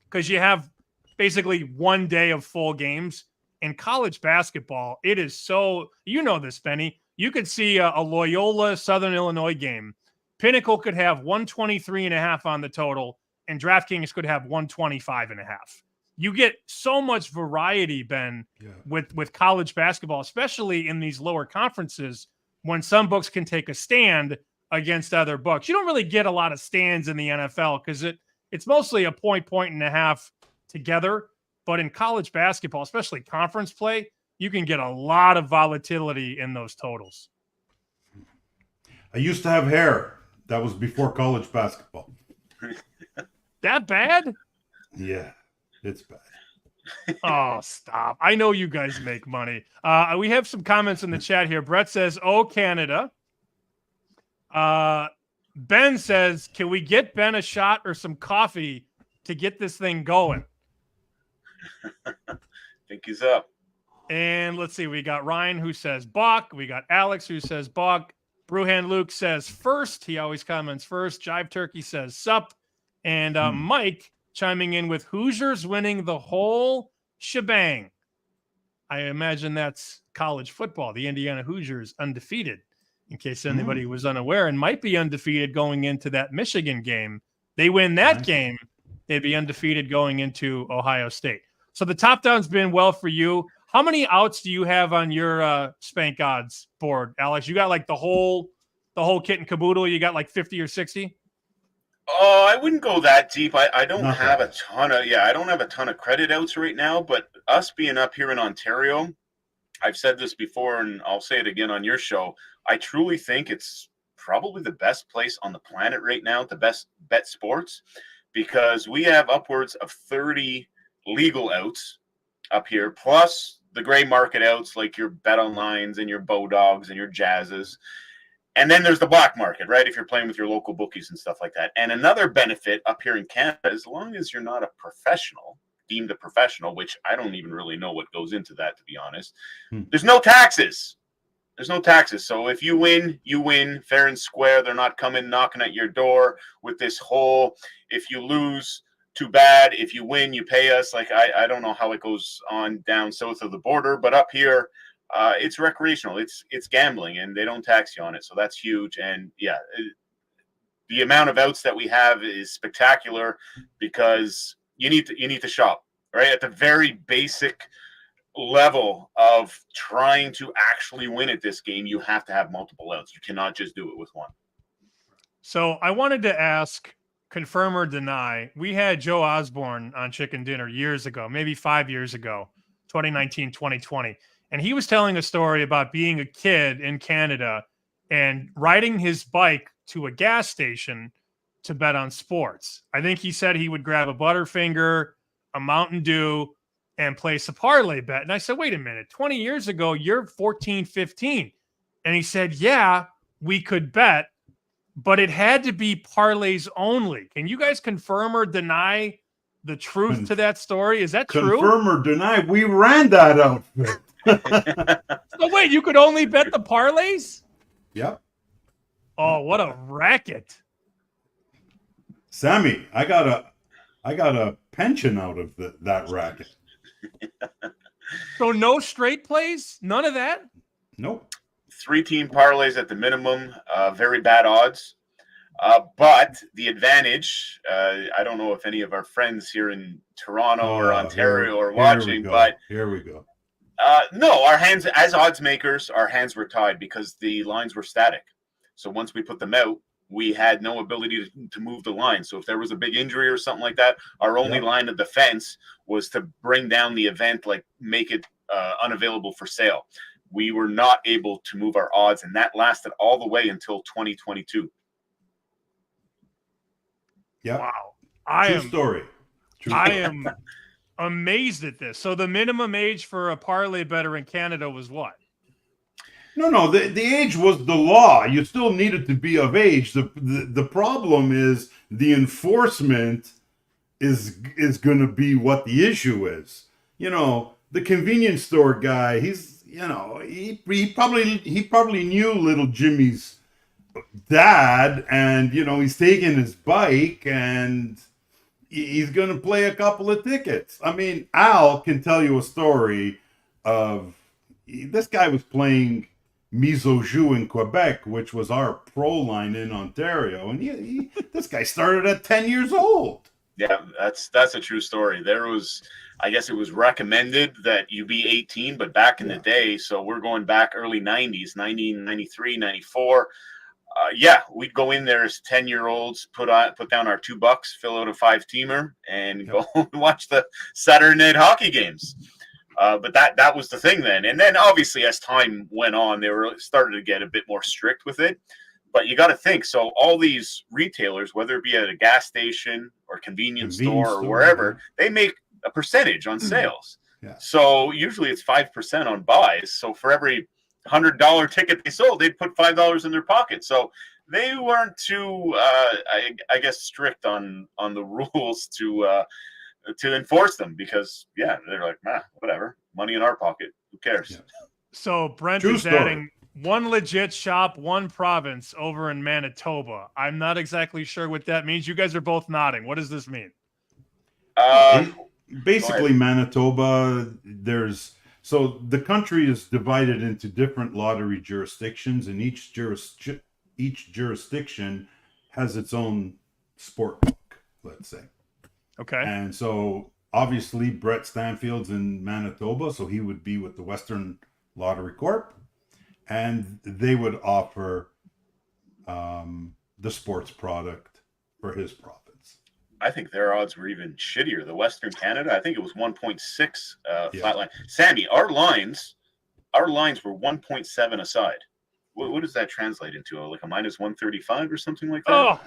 because you have basically 1 day of full games. In college basketball, it is so, you know this, Benny. You could see a Loyola Southern Illinois game. Pinnacle could have 123.5 on the total, and DraftKings could have 125.5. You get so much variety, Ben, with college basketball, especially in these lower conferences, when some books can take a stand against other books. You don't really get a lot of stands in the NFL because it's mostly a point and a half together. But in college basketball, especially conference play, you can get a lot of volatility in those totals. I used to have hair. That was before college basketball. That bad? Yeah, it's bad. Oh, stop. I know you guys make money. We have some comments in the chat here. Brett says, oh, Canada. Ben says, can we get Ben a shot or some coffee to get this thing going? Think he's up. And let's see. We got Ryan who says Bach. We got Alex who says Bach. Brewhand Luke says first. He always comments first. Jive Turkey says sup. And Mike chiming in with Hoosiers winning the whole shebang. I imagine that's college football. The Indiana Hoosiers undefeated, in case anybody was unaware, and might be undefeated going into that Michigan game. They win that game, they'd be undefeated going into Ohio State. So the top down's been well for you. How many outs do you have on your Spank Odds board, Alex? You got like the whole kit and caboodle? You got like 50 or 60? Oh, I wouldn't go that deep. I don't have a ton of credit outs right now, but us being up here in Ontario, I've said this before and I'll say it again on your show. I truly think it's probably the best place on the planet right now to best bet sports, because we have upwards of 30 legal outs up here, plus the gray market outs like your Bet Onlines and your Bow Dogs and your Jazzes. And then there's the black market, right? If you're playing with your local bookies and stuff like that. And another benefit up here in Canada, as long as you're not a professional, deemed a professional, which I don't even really know what goes into that, to be honest, there's no taxes. There's no taxes. So if you win, you win fair and square. They're not coming knocking at your door with this whole, if you lose, too bad. If you win, you pay us. Like, I don't know how it goes on down south of the border, but up here, it's recreational. It's gambling, and they don't tax you on it. So that's huge. And yeah, the amount of outs that we have is spectacular because you need to shop, right? At the very basic level of trying to actually win at this game, you have to have multiple outs. You cannot just do it with one. So I wanted to ask, confirm or deny, we had Joe Osborne on Chicken Dinner years ago, maybe 5 years ago, 2019, 2020. And he was telling a story about being a kid in Canada and riding his bike to a gas station to bet on sports. I think he said he would grab a Butterfinger, a Mountain Dew, and place a parlay bet. And I said, wait a minute, 20 years ago, you're 14, 15. And he said, yeah, we could bet, but it had to be parlays only. Can you guys confirm or deny the truth to that story? Is that true? Confirm or deny? We ran that outfit. So wait, you could only bet the parlays? Yep. Oh, what a racket. Sammy, I got a pension out of that racket. So no straight plays? None of that? Nope. 3-team parlays at the minimum, very bad odds. But the advantage, I don't know if any of our friends here in Toronto or Ontario are watching, but here we go. No, our hands, as odds makers, our hands were tied because the lines were static. So once we put them out, we had no ability to move the line. So if there was a big injury or something like that, our only line of defense was to bring down the event, like make it unavailable for sale. We were not able to move our odds, and that lasted all the way until 2022. Yeah. Wow. True story. I am amazed at this. So the minimum age for a parlay bettor in Canada was what? No. The age was the law. You still needed to be of age. The problem is the enforcement is going to be what the issue is. You know, the convenience store guy. He probably knew little Jimmy's dad, and he's taking his bike and he's going to play a couple of tickets. I mean, Al can tell you a story of this guy was playing Mise au Jeu in Quebec, which was our pro line in Ontario, and this guy started at 10 years old. Yeah, that's a true story. There was, I guess it was recommended that you be 18, but back in the day, so we're going back early 90s, 1993, 94. We'd go in there as 10-year-olds, put down our $2, fill out a 5-teamer, and go watch the Saturday night hockey games. But that was the thing then. And then obviously as time went on, they were started to get a bit more strict with it. But you got to think, so all these retailers, whether it be at a gas station or convenience store or wherever, they make a percentage on sales. Yeah. So usually it's 5% on buys. So for every $100 ticket they sold, they'd put $5 in their pocket. So they weren't too, I guess, strict on the rules to enforce them, because they're like, whatever, money in our pocket, who cares? Yeah. So Brent True is story. adding one legit shop, one province over in Manitoba. I'm not exactly sure what that means. You guys are both nodding. What does this mean? Basically, Manitoba, so the country is divided into different lottery jurisdictions, and each jurisdiction has its own sport book, let's say. Okay. And so obviously Brett Stanfield's in Manitoba, so he would be with the Western Lottery Corp, and they would offer the sports product for his province. I think their odds were even shittier. The Western Canada, I think it was 1.6 flat line. Sammy, our lines were 1.7 aside. What does that translate into? Like a minus 135 or something like that? Oh,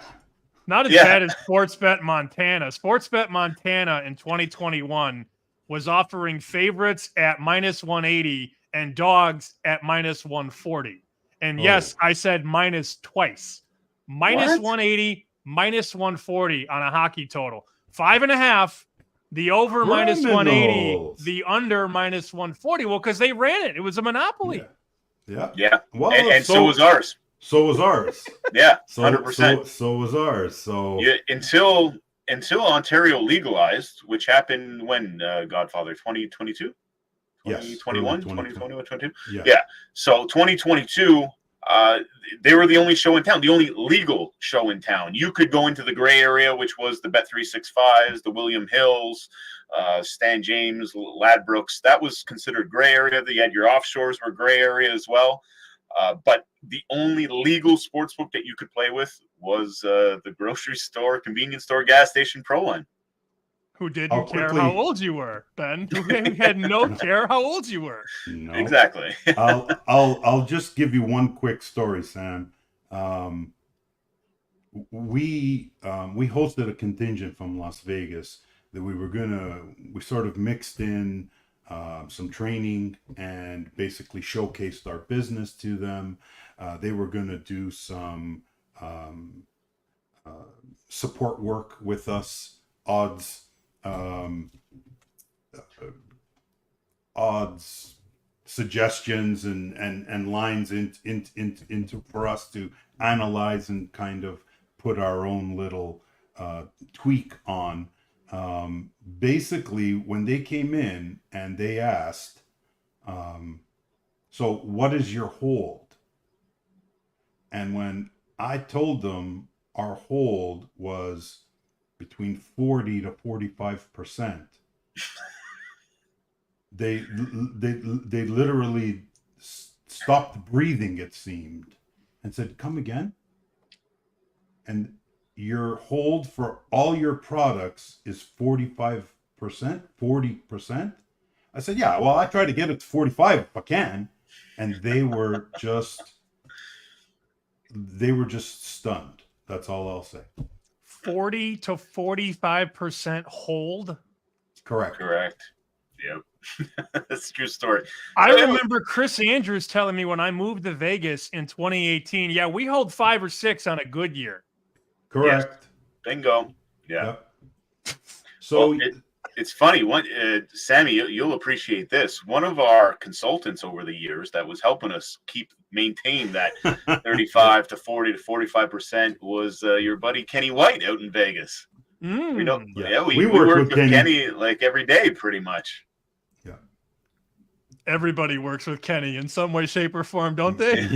not as bad as Sportsbet Montana. Sportsbet Montana in 2021 was offering favorites at minus 180 and dogs at minus 140. And yes, I said minus twice. Minus 180, minus 140 on a hockey total. 5.5, the over minus 180, the under minus 140. Well, because they ran it. It was a monopoly. Yeah. Well, and so was ours. So was ours. Yeah, 100%. So was ours. So until Ontario legalized, which happened when, Godfather, 2022? 2021? 2021, 22? Yeah. So 2022, they were the only show in town, the only legal show in town. You could go into the gray area, which was the Bet365s, the William Hills, Stan James, Ladbrokes. That was considered gray area. You had your offshores were gray area as well. But the only legal sportsbook that you could play with was the grocery store, convenience store, gas station pro line. Who didn't care how old you were, Ben? Who had no care how old you were. No. Exactly. I'll just give you one quick story, Sam. We hosted a contingent from Las Vegas that we sort of mixed in some training and basically showcased our business to them. They were going to do some support work with us, odds suggestions and lines into for us to analyze and kind of put our own little tweak on. Basically, when they came in and they asked, so what is your hold? And when I told them our hold was between 40 to 45%, they literally stopped breathing, it seemed, and said, "Come again?" and your hold for all your products is 45%, 40%. I said, yeah, well, I try to get it to 45 if I can. And they were just stunned. That's all I'll say. 40 to 45% hold. Correct. Yep. That's a true story. I remember Chris Andrews telling me when I moved to Vegas in 2018, yeah, we hold 5 or 6 on a good year. Correct. Yes. Bingo. Yeah. Yep. So well, it's funny. Sammy, you'll appreciate this. One of our consultants over the years that was helping us maintain that 35 to 40 to 45% was your buddy Kenny White out in Vegas. Mm. We work with Kenny like every day, pretty much. Yeah. Everybody works with Kenny in some way, shape, or form, don't they?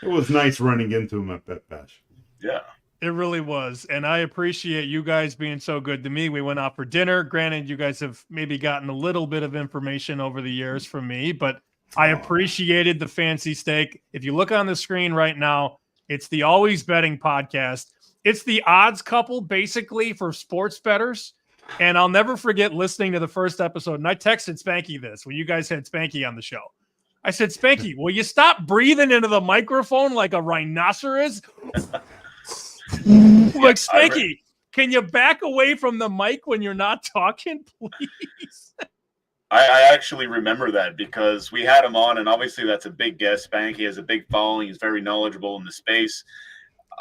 It was nice running into him at Bet Bash. Yeah. It really was. And I appreciate you guys being so good to me. We went out for dinner. Granted, you guys have maybe gotten a little bit of information over the years from me, but I appreciated the fancy steak. If you look on the screen right now, it's the Always Betting podcast. It's the odds couple basically for sports bettors. And I'll never forget listening to the first episode. And I texted Spanky this when you guys had Spanky on the show. I said, Spanky, will you stop breathing into the microphone like a rhinoceros? Like, Spanky, can you back away from the mic when you're not talking, please? I actually remember that because we had him on, and obviously that's a big guest. Spanky has a big following. He's very knowledgeable in the space.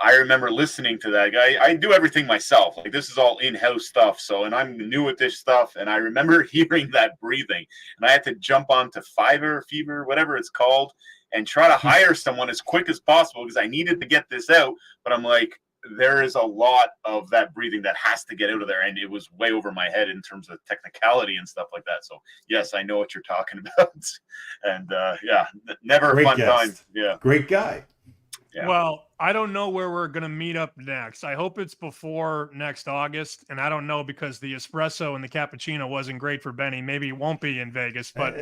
I remember listening to that guy. I do everything myself. Like, this is all in-house stuff. And I'm new at this stuff. And I remember hearing that breathing, and I had to jump onto Fever, whatever it's called, and try to hire someone as quick as possible because I needed to get this out. But I'm like, there is a lot of that breathing that has to get out of there. And it was way over my head in terms of technicality and stuff like that. So yes, I know what you're talking about. And never a fun time. Yeah. Great guy. Yeah. Well, I don't know where we're going to meet up next. I hope it's before next August. And I don't know because the espresso and the cappuccino wasn't great for Benny. Maybe it won't be in Vegas, but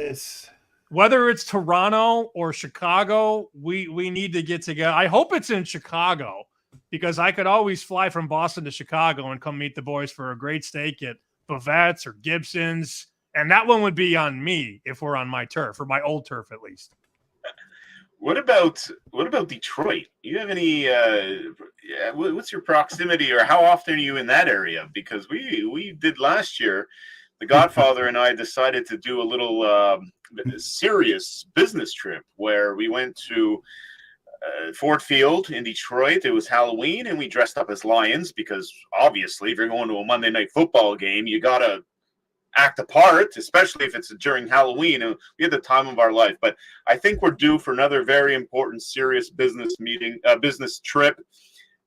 whether it's Toronto or Chicago, we need to get together. I hope it's in Chicago because I could always fly from Boston to Chicago and come meet the boys for a great steak at Bavette's or Gibson's. And that one would be on me if we're on my turf, or my old turf at least. What about Detroit? You have any? What's your proximity, or how often are you in that area? Because we did last year. The Godfather and I decided to do a little serious business trip where we went to Ford Field in Detroit. It was Halloween, and we dressed up as lions because obviously, if you're going to a Monday night football game, you gotta act a part, especially if it's during Halloween. And we had the time of our life. But I think we're due for another very important, serious business trip,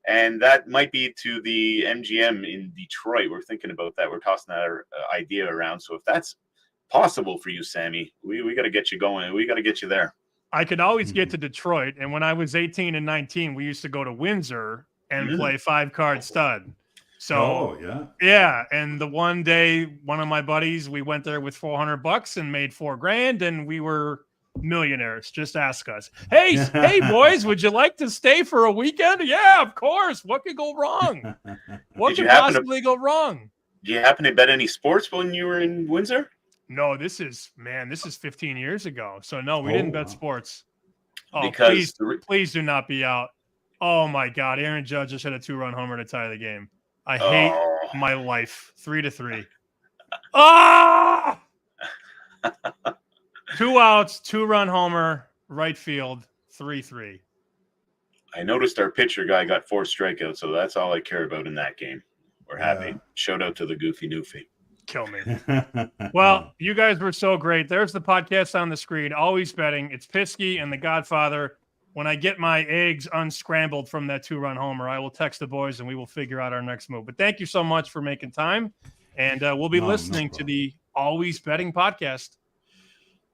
and that might be to the MGM in Detroit. We're thinking about that. We're tossing that idea around. So if that's possible for you, Sammy, we got to get you going. We got to get you there. I could always get to Detroit. And when I was 18 and 19, we used to go to Windsor and play 5-card stud. So, yeah. And the one day, one of my buddies, we went there with $400 and made $4,000, and we were millionaires. Just ask us. Hey, boys, would you like to stay for a weekend? Yeah, of course. What could go wrong? What could possibly go wrong? Do you happen to bet any sports when you were in Windsor? No, this is 15 years ago. So no, we didn't bet sports. Oh, because please do not be out. Oh my God. Aaron Judge just hit a 2-run homer to tie the game. I hate my life. 3-3. Ah! 2 outs, 2-run homer, right field, 3-3. I noticed our pitcher guy got 4 strikeouts, so that's all I care about in that game. We're happy. Shout out to the Goofy Newfie. Kill me. Well, you guys were so great. There's the podcast on the screen. Always Betting. It's Pisky and the Godfather. When I get my eggs unscrambled from that 2-run homer, I will text the boys and we will figure out our next move. But thank you so much for making time. And we'll be listening to the Always Betting podcast.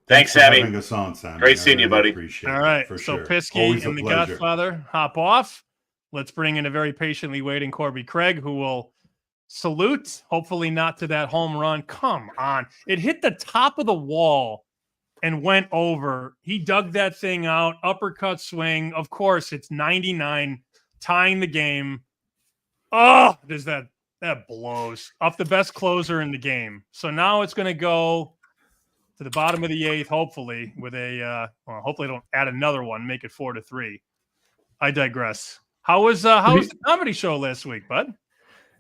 Thanks, Sammy. Having us on, Sammy. Great seeing you, buddy. Appreciate All right. it, for So sure. Pisky and the Godfather hop off. Let's bring in a very patiently waiting Corbie Craig, who will salute, hopefully not to that home run. Come on. It hit the top of the wall and went over. He dug that thing out, uppercut swing. Of course, it's 99 tying the game. Oh, there's that blows off the best closer in the game. So now it's going to go to the bottom of the 8th, hopefully, with hopefully don't add another one, make it 4-3. I digress. How was the comedy show last week, bud?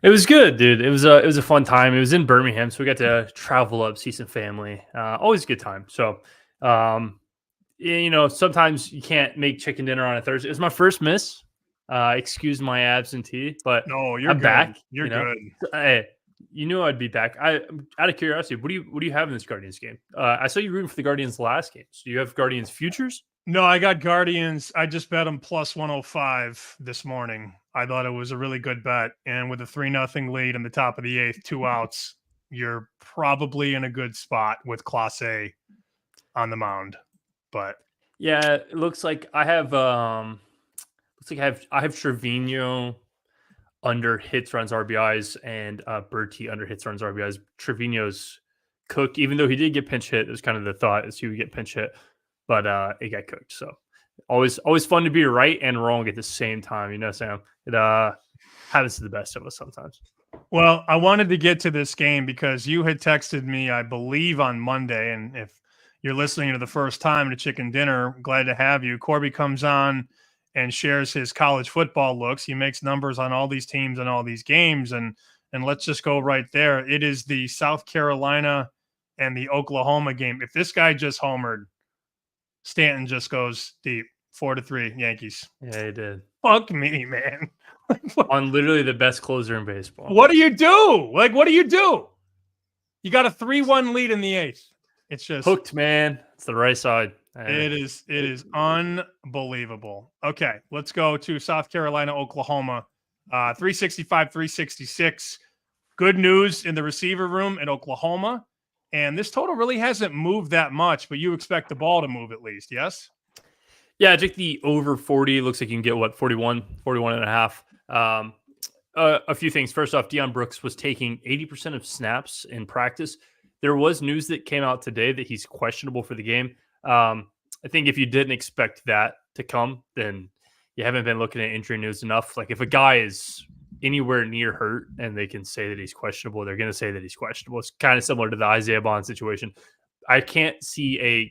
It was good, dude. It was a fun time. It was in Birmingham, so we got to travel up, see some family. Always a good time. So, sometimes you can't make chicken dinner on a Thursday. It was my first miss. Excuse my absentee, but no, you're I'm good. back. You're good. Hey, you knew I'd be back. Out of curiosity, what do you have in this Guardians game? I saw you rooting for the Guardians last game. So do you have Guardians futures? No, I got Guardians. I just bet them plus 105 this morning. I thought it was a really good bet. And with a 3-0 lead in the top of the 8th, 2 outs, you're probably in a good spot with Class A on the mound. But yeah, it looks like I have I have Trevino under hits, runs, RBIs, and Bertie under hits, runs, RBIs. Trevino's cooked, even though he did get pinch hit. It was kind of the thought is he would get pinch hit, but it got cooked. So always fun to be right and wrong at the same time. You know, Sam. It happens to the best of us sometimes. Well, I wanted to get to this game because you had texted me, I believe, on Monday, and if you're listening to the first time to Chicken Dinner, glad to have you. Corbie comes on and shares his college football looks. He makes numbers on all these teams and all these games. And let's just go right there. It is the South Carolina and the Oklahoma game. If this guy just homered, Stanton just goes deep. 4-3 Yankees. Yeah, he did. Fuck me, man. On literally the best closer in baseball. What do you do? What do you do? You got a 3-1 lead in the 8th. It's just hooked, man. It's the right side. It is unbelievable. Okay, let's go to South Carolina, Oklahoma. 365, 366. Good news in the receiver room in Oklahoma. And this total really hasn't moved that much, but you expect the ball to move at least, yes? Yeah, I think the over 40 looks like you can get 41 and a half. A few things. First off, Deion Brooks was taking 80% of snaps in practice. There was news that came out today that he's questionable for the game. I think if you didn't expect that to come, then you haven't been looking at injury news enough. Like if a guy is anywhere near hurt and they can say that he's questionable, they're going to say that he's questionable. It's kind of similar to the Isaiah Bond situation. I can't see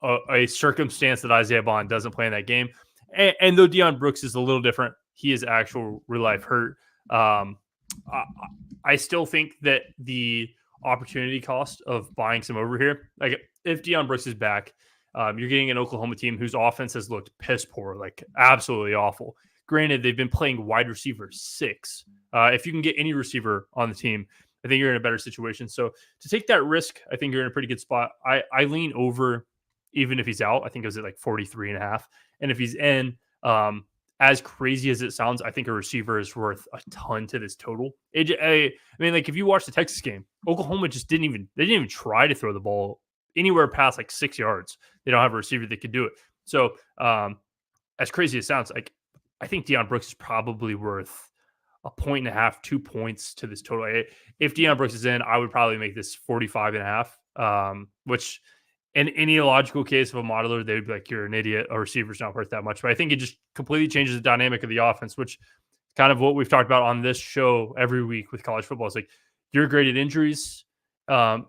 a circumstance that Isaiah Bond doesn't play in that game. And though Deion Brooks is a little different, he is actual real life hurt. I still think that the opportunity cost of buying some over here, like if Deion Brooks is back, you're getting an Oklahoma team whose offense has looked piss poor, like absolutely awful. Granted, they've been playing wide receiver 6. If you can get any receiver on the team, I think you're in a better situation. So to take that risk, I think you're in a pretty good spot. I lean over, even if he's out. I think it was at like 43 and a half. And if he's in, as crazy as it sounds, I think a receiver is worth a ton to this total. I mean, like if you watch the Texas game, Oklahoma just didn't even try to throw the ball anywhere past like 6 yards. They don't have a receiver that could do it. So as crazy as it sounds, like I think Deion Brooks is probably worth 1.5, 2 points to this total. If Deion Brooks is in, I would probably make this 45 and a half, which in any logical case of a modeler, they would be like, you're an idiot. A receiver's not worth that much. But I think it just completely changes the dynamic of the offense, which is kind of what we've talked about on this show every week with college football. It's like you're great at injuries. And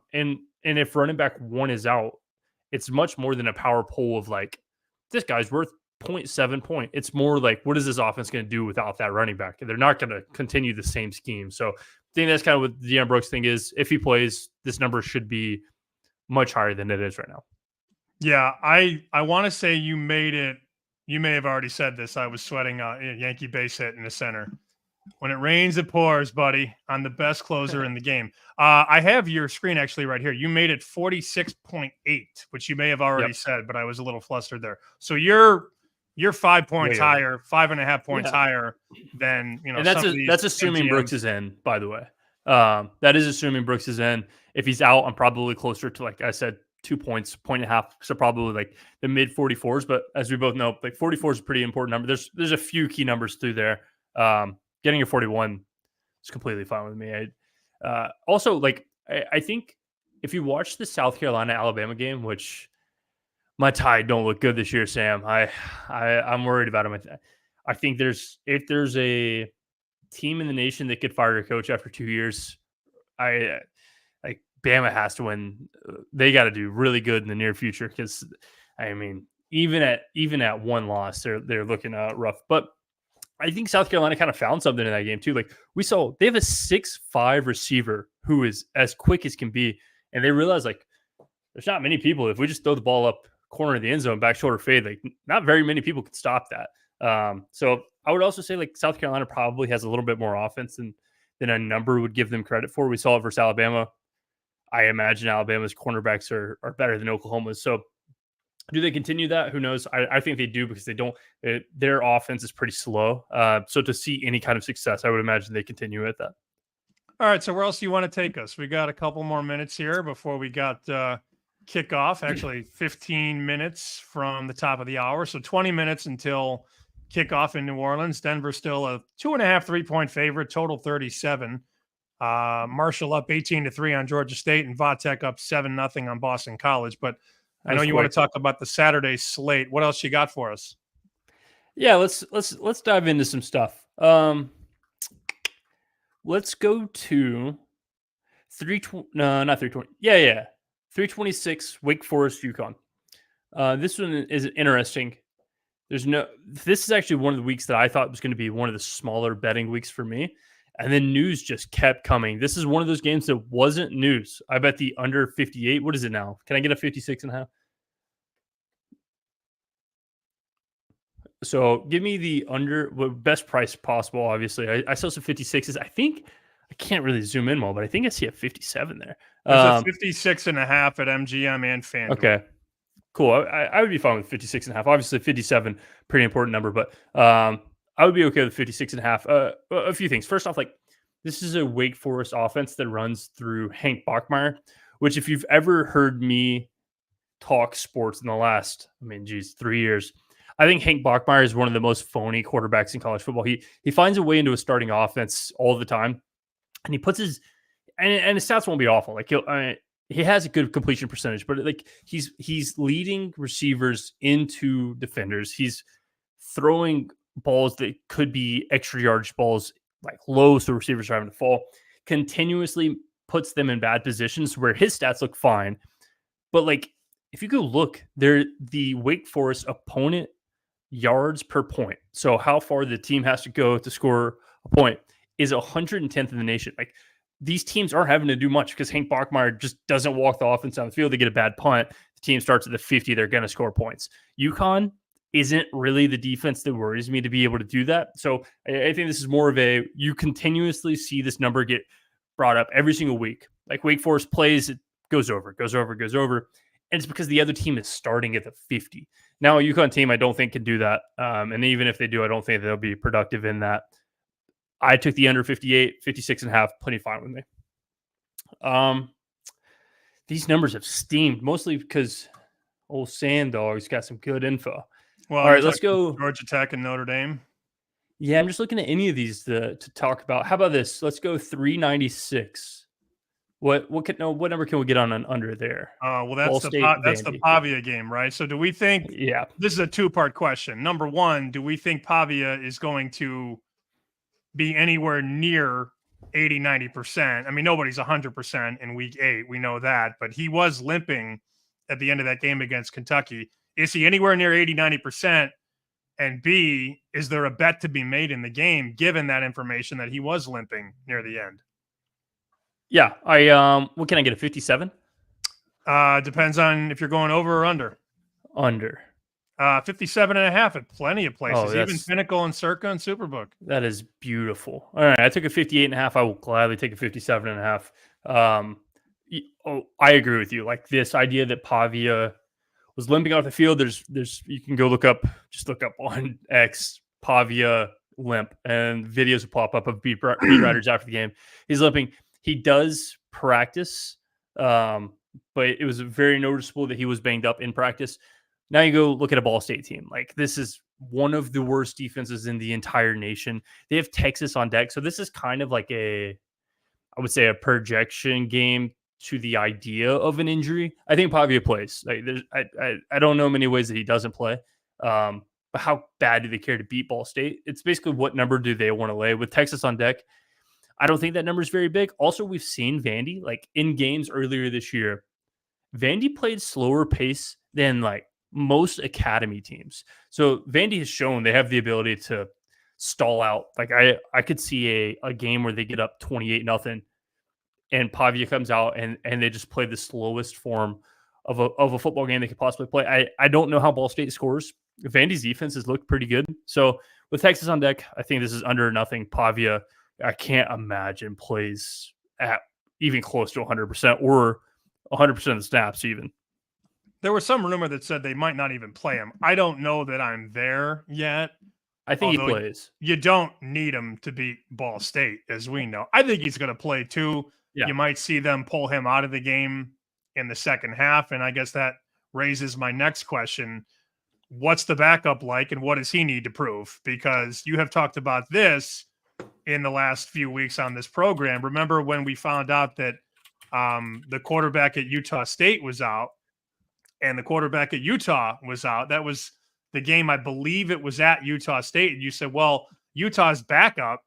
if running back 1 is out, it's much more than a power pull of like, this guy's worth 0.7 point. It's more like, what is this offense going to do without that running back? They're not going to continue the same scheme. So I think that's kind of what the Deion Brooks thing is. If he plays, this number should be much higher than it is right now. Yeah, I want to say you made it. You may have already said this. I was sweating a Yankee base hit in the center. When it rains, it pours, buddy, on the best closer in the game. I have your screen actually right here. You made it 46.8, which you may have already said, but I was a little flustered there. So you're 5 points higher, 5.5 points higher than, you know. And that's assuming Brooks is in, by the way. That is assuming Brooks is in. If he's out, I'm probably closer to, like I said, 2 points, 1.5. So probably like the mid 44s. But as we both know, like 44 is a pretty important number. There's a few key numbers through there. Getting a 41 is completely fine with me. Also, like I think if you watch the South Carolina Alabama game, which my Tide don't look good this year, Sam. I'm worried about him. I think if there's a team in the nation that could fire a coach after 2 years, like Bama has to win. They got to do really good in the near future because, I mean, even at one loss, they're looking rough. But I think South Carolina kind of found something in that game too. Like we saw, they have a 6'5" receiver who is as quick as can be, and they realize like there's not many people. If we just throw the ball up corner of the end zone, back shoulder fade, like not very many people can stop that. So I would also say like South Carolina probably has a little bit more offense than a number would give them credit for. We saw it versus Alabama. I imagine Alabama's cornerbacks are better than Oklahoma's. So do they continue that? Who knows? I think they do because their offense is pretty slow. So to see any kind of success, I would imagine they continue at that. All right. So where else do you want to take us? We got a couple more minutes here before we got kickoff. Actually, 15 minutes from the top of the hour. So 20 minutes until kickoff in New Orleans. Denver still a 2.5 3-point favorite, total 37. Marshall up 18-3 on Georgia State, and Vatek up 7-0 on Boston College. But I know you want to talk about the Saturday slate. What else you got for us? Yeah, let's dive into some stuff. Let's go to 326 Wake Forest UConn. This one is interesting. This is actually one of the weeks that I thought was going to be one of the smaller betting weeks for me. And then news just kept coming. This is one of those games that wasn't news. I bet the under 58. What is it now? Can I get a 56.5? So give me the under, best price possible, obviously. I saw some 56s. I can't really zoom in more, but I think I see a 57 there. There's a 56.5 at MGM and FanDuel. Okay, cool. I would be fine with 56.5. Obviously, 57, pretty important number, but I would be okay with 56.5. A few things. First off, like this is a Wake Forest offense that runs through Hank Bachmeier, which if you've ever heard me talk sports in the last, 3 years, I think Hank Bachmeier is one of the most phony quarterbacks in college football. He finds a way into a starting offense all the time, and he puts his and his stats won't be awful. Like he has a good completion percentage, but like he's leading receivers into defenders. He's throwing balls that could be extra yardage balls, like low, so receivers are having to fall. Continuously puts them in bad positions where his stats look fine, but like if you go look, they're the Wake Forest opponent yards per point. So how far the team has to go to score a point is 110th in the nation. Like these teams aren't having to do much because Hank Bachmeier just doesn't walk the offense down the field. They get a bad punt. The team starts at the 50. They're going to score points. UConn isn't really the defense that worries me to be able to do that. So I think this is more of you continuously see this number get brought up every single week. Like Wake Forest plays, it goes over. And it's because the other team is starting at the 50. Now, a UConn team, I don't think can do that. And even if they do, I don't think they'll be productive in that. I took the under 58, 56.5, plenty fine with me. These numbers have steamed, mostly because old Sand Dog's got some good info. Well, all right, let's go. Georgia Tech and Notre Dame. Yeah, I'm just looking at any of these to talk about. How about this? Let's go 396. What number can we get on an under there? Well, that's the Pavia game, right? So do we think this is a two-part question. Number one, do we think Pavia is going to be anywhere near 80-90%? I mean, nobody's 100% in week 8. We know that, but he was limping at the end of that game against Kentucky. Is he anywhere near 80-90%? And B, is there a bet to be made in the game given that information that he was limping near the end? Yeah, what can I get, a 57? Depends on if you're going over or under. Under. 57.5 at plenty of places, even Pinnacle and Circa and Superbook. That is beautiful. All right, I took a 58.5. I will gladly take a 57.5. I agree with you. Like this idea that Pavia was limping off the field. There's you can go look up on X Pavia limp, and videos will pop up of beat writers after the game. He's limping. He does practice, but it was very noticeable that he was banged up in practice. Now you go look at a Ball State team. Like this is one of the worst defenses in the entire nation. They have Texas on deck. So this is kind of like I would say a projection game to the idea of an injury. I think Pavia plays. Like I don't know many ways that he doesn't play. but how bad do they care to beat Ball State? It's basically what number do they want to lay with Texas on deck. I don't think that number is very big. Also, we've seen Vandy like in games earlier this year. Vandy played slower pace than like most academy teams. So Vandy has shown they have the ability to stall out. Like I could see a game where they get up 28-0 and Pavia comes out and they just play the slowest form of a football game they could possibly play. I don't know how Ball State scores. Vandy's defense has looked pretty good. So with Texas on deck, I think this is under nothing. Pavia, I can't imagine plays at even close to 100% or 100% of the snaps even. There was some rumor that said they might not even play him. I don't know that I'm there yet. I think he plays. You don't need him to beat Ball State, as we know. I think he's going to play too. Yeah. You might see them pull him out of the game in the second half, and I guess that raises my next question. What's the backup like, and what does he need to prove? Because you have talked about this in the last few weeks on this program. Remember when we found out that the quarterback at Utah State was out and the quarterback at Utah was out? That was the game, I believe it was at Utah State. And you said, well, Utah's backup,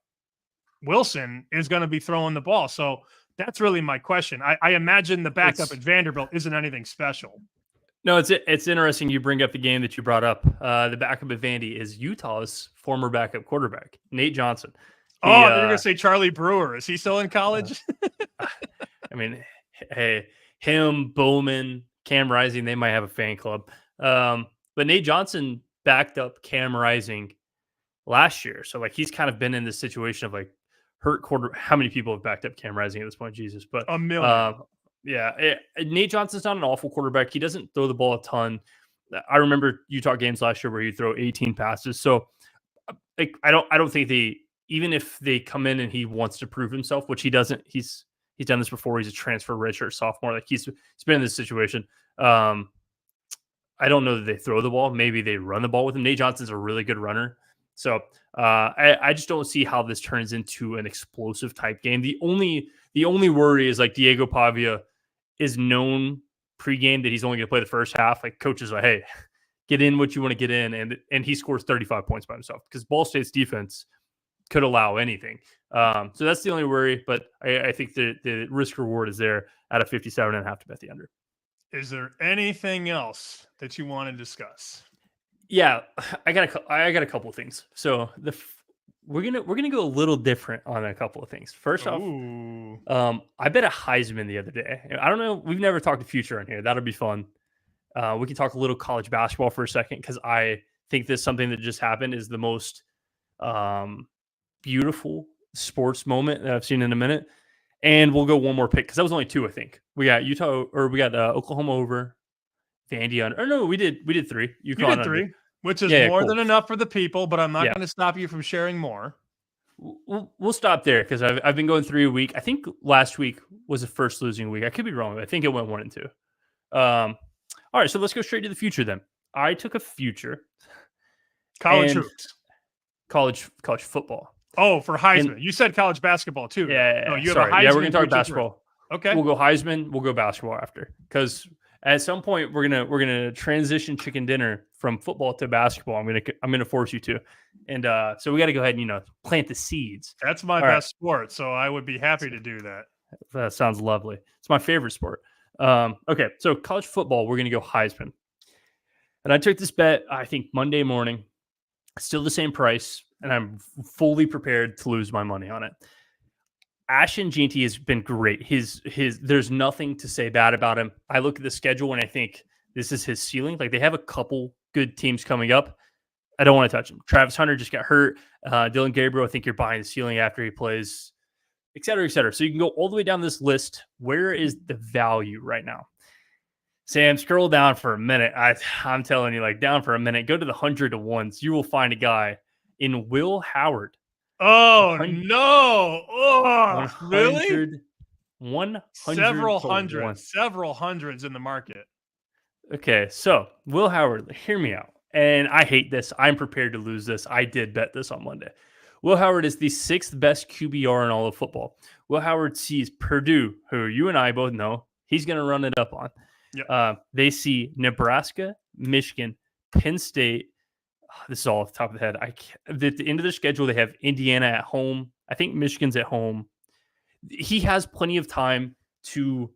Wilson, is going to be throwing the ball. So that's really my question. I imagine the backup at Vanderbilt isn't anything special. No, it's interesting you bring up the game that you brought up. The backup at Vandy is Utah's former backup quarterback, Nate Johnson. You're going to say Charlie Brewer. Is he still in college? I mean, hey, him, Bowman, Cam Rising, they might have a fan club. But Nate Johnson backed up Cam Rising last year. So, like, he's kind of been in this situation of, like, hurt quarter. How many people have backed up Cam Rising at this point? Jesus. But a million. Nate Johnson's not an awful quarterback. He doesn't throw the ball a ton. I remember Utah games last year where he'd throw 18 passes. So, like, I don't think even if they come in and he wants to prove himself, which he doesn't, he's done this before. He's a transfer redshirt sophomore. Like he's been in this situation. I don't know that they throw the ball. Maybe they run the ball with him. Nate Johnson's a really good runner. So I just don't see how this turns into an explosive type game. The only worry is like Diego Pavia is known pregame that he's only going to play the first half. Like coaches are, hey, get in what you want to get in. And he scores 35 points by himself because Ball State's defense could allow anything. So that's the only worry, but I think the risk reward is there at a 57.5 to bet the under. Is there anything else that you want to discuss? Yeah, I got a couple of things. So we're gonna go a little different on a couple of things. First off, I bet a Heisman the other day. I don't know. We've never talked to future on here. That'll be fun. We can talk a little college basketball for a second because I think this something that just happened is the most beautiful sports moment that I've seen in a minute. And we'll go one more pick because that was only two, I think. We got Oklahoma over, Vandy under. Or no, we did three. You did three, which is more than enough for the people. But I'm not going to stop you from sharing more. We'll stop there because I've been going 3 a week. I think last week was the first losing week. I could be wrong. I think it went 1 and 2. All right, so let's go straight to the future then. I took a future. College hoops. College football. Oh, for Heisman. You said college basketball too. Yeah. No, you have a Heisman. Yeah, we're going to talk basketball. Okay. We'll go Heisman. We'll go basketball after. Because at some point we're gonna transition chicken dinner from football to basketball. I'm gonna force you to. And so we got to go ahead and plant the seeds. That's my best sport, so I would be happy to do that. That sounds lovely. It's my favorite sport. Okay, so college football, we're gonna go Heisman. And I took this bet, I think Monday morning. Still the same price, and I'm fully prepared to lose my money on it. Ashton Jeanty has been great. His there's nothing to say bad about him. I look at the schedule and I think this is his ceiling. Like they have a couple good teams coming up. I don't want to touch him. Travis Hunter just got hurt. Dylan Gabriel, I think you're buying the ceiling after he plays, et cetera, et cetera. So you can go all the way down this list. Where is the value right now? Sam, scroll down for a minute. I'm telling you, like down for a minute. Go to the 100 to ones. You will find a guy in Will Howard. Oh no! Oh, really? 100 several hundreds in the market. Okay, so Will Howard, hear me out. And I hate this. I'm prepared to lose this. I did bet this on Monday. Will Howard is the 6th best QBR in all of football. Will Howard sees Purdue, who you and I both know he's going to run it up on. Yep. They see Nebraska, Michigan, Penn State, this is all off the top of the head. At the end of their schedule, they have Indiana at home. I think Michigan's at home. He has plenty of time to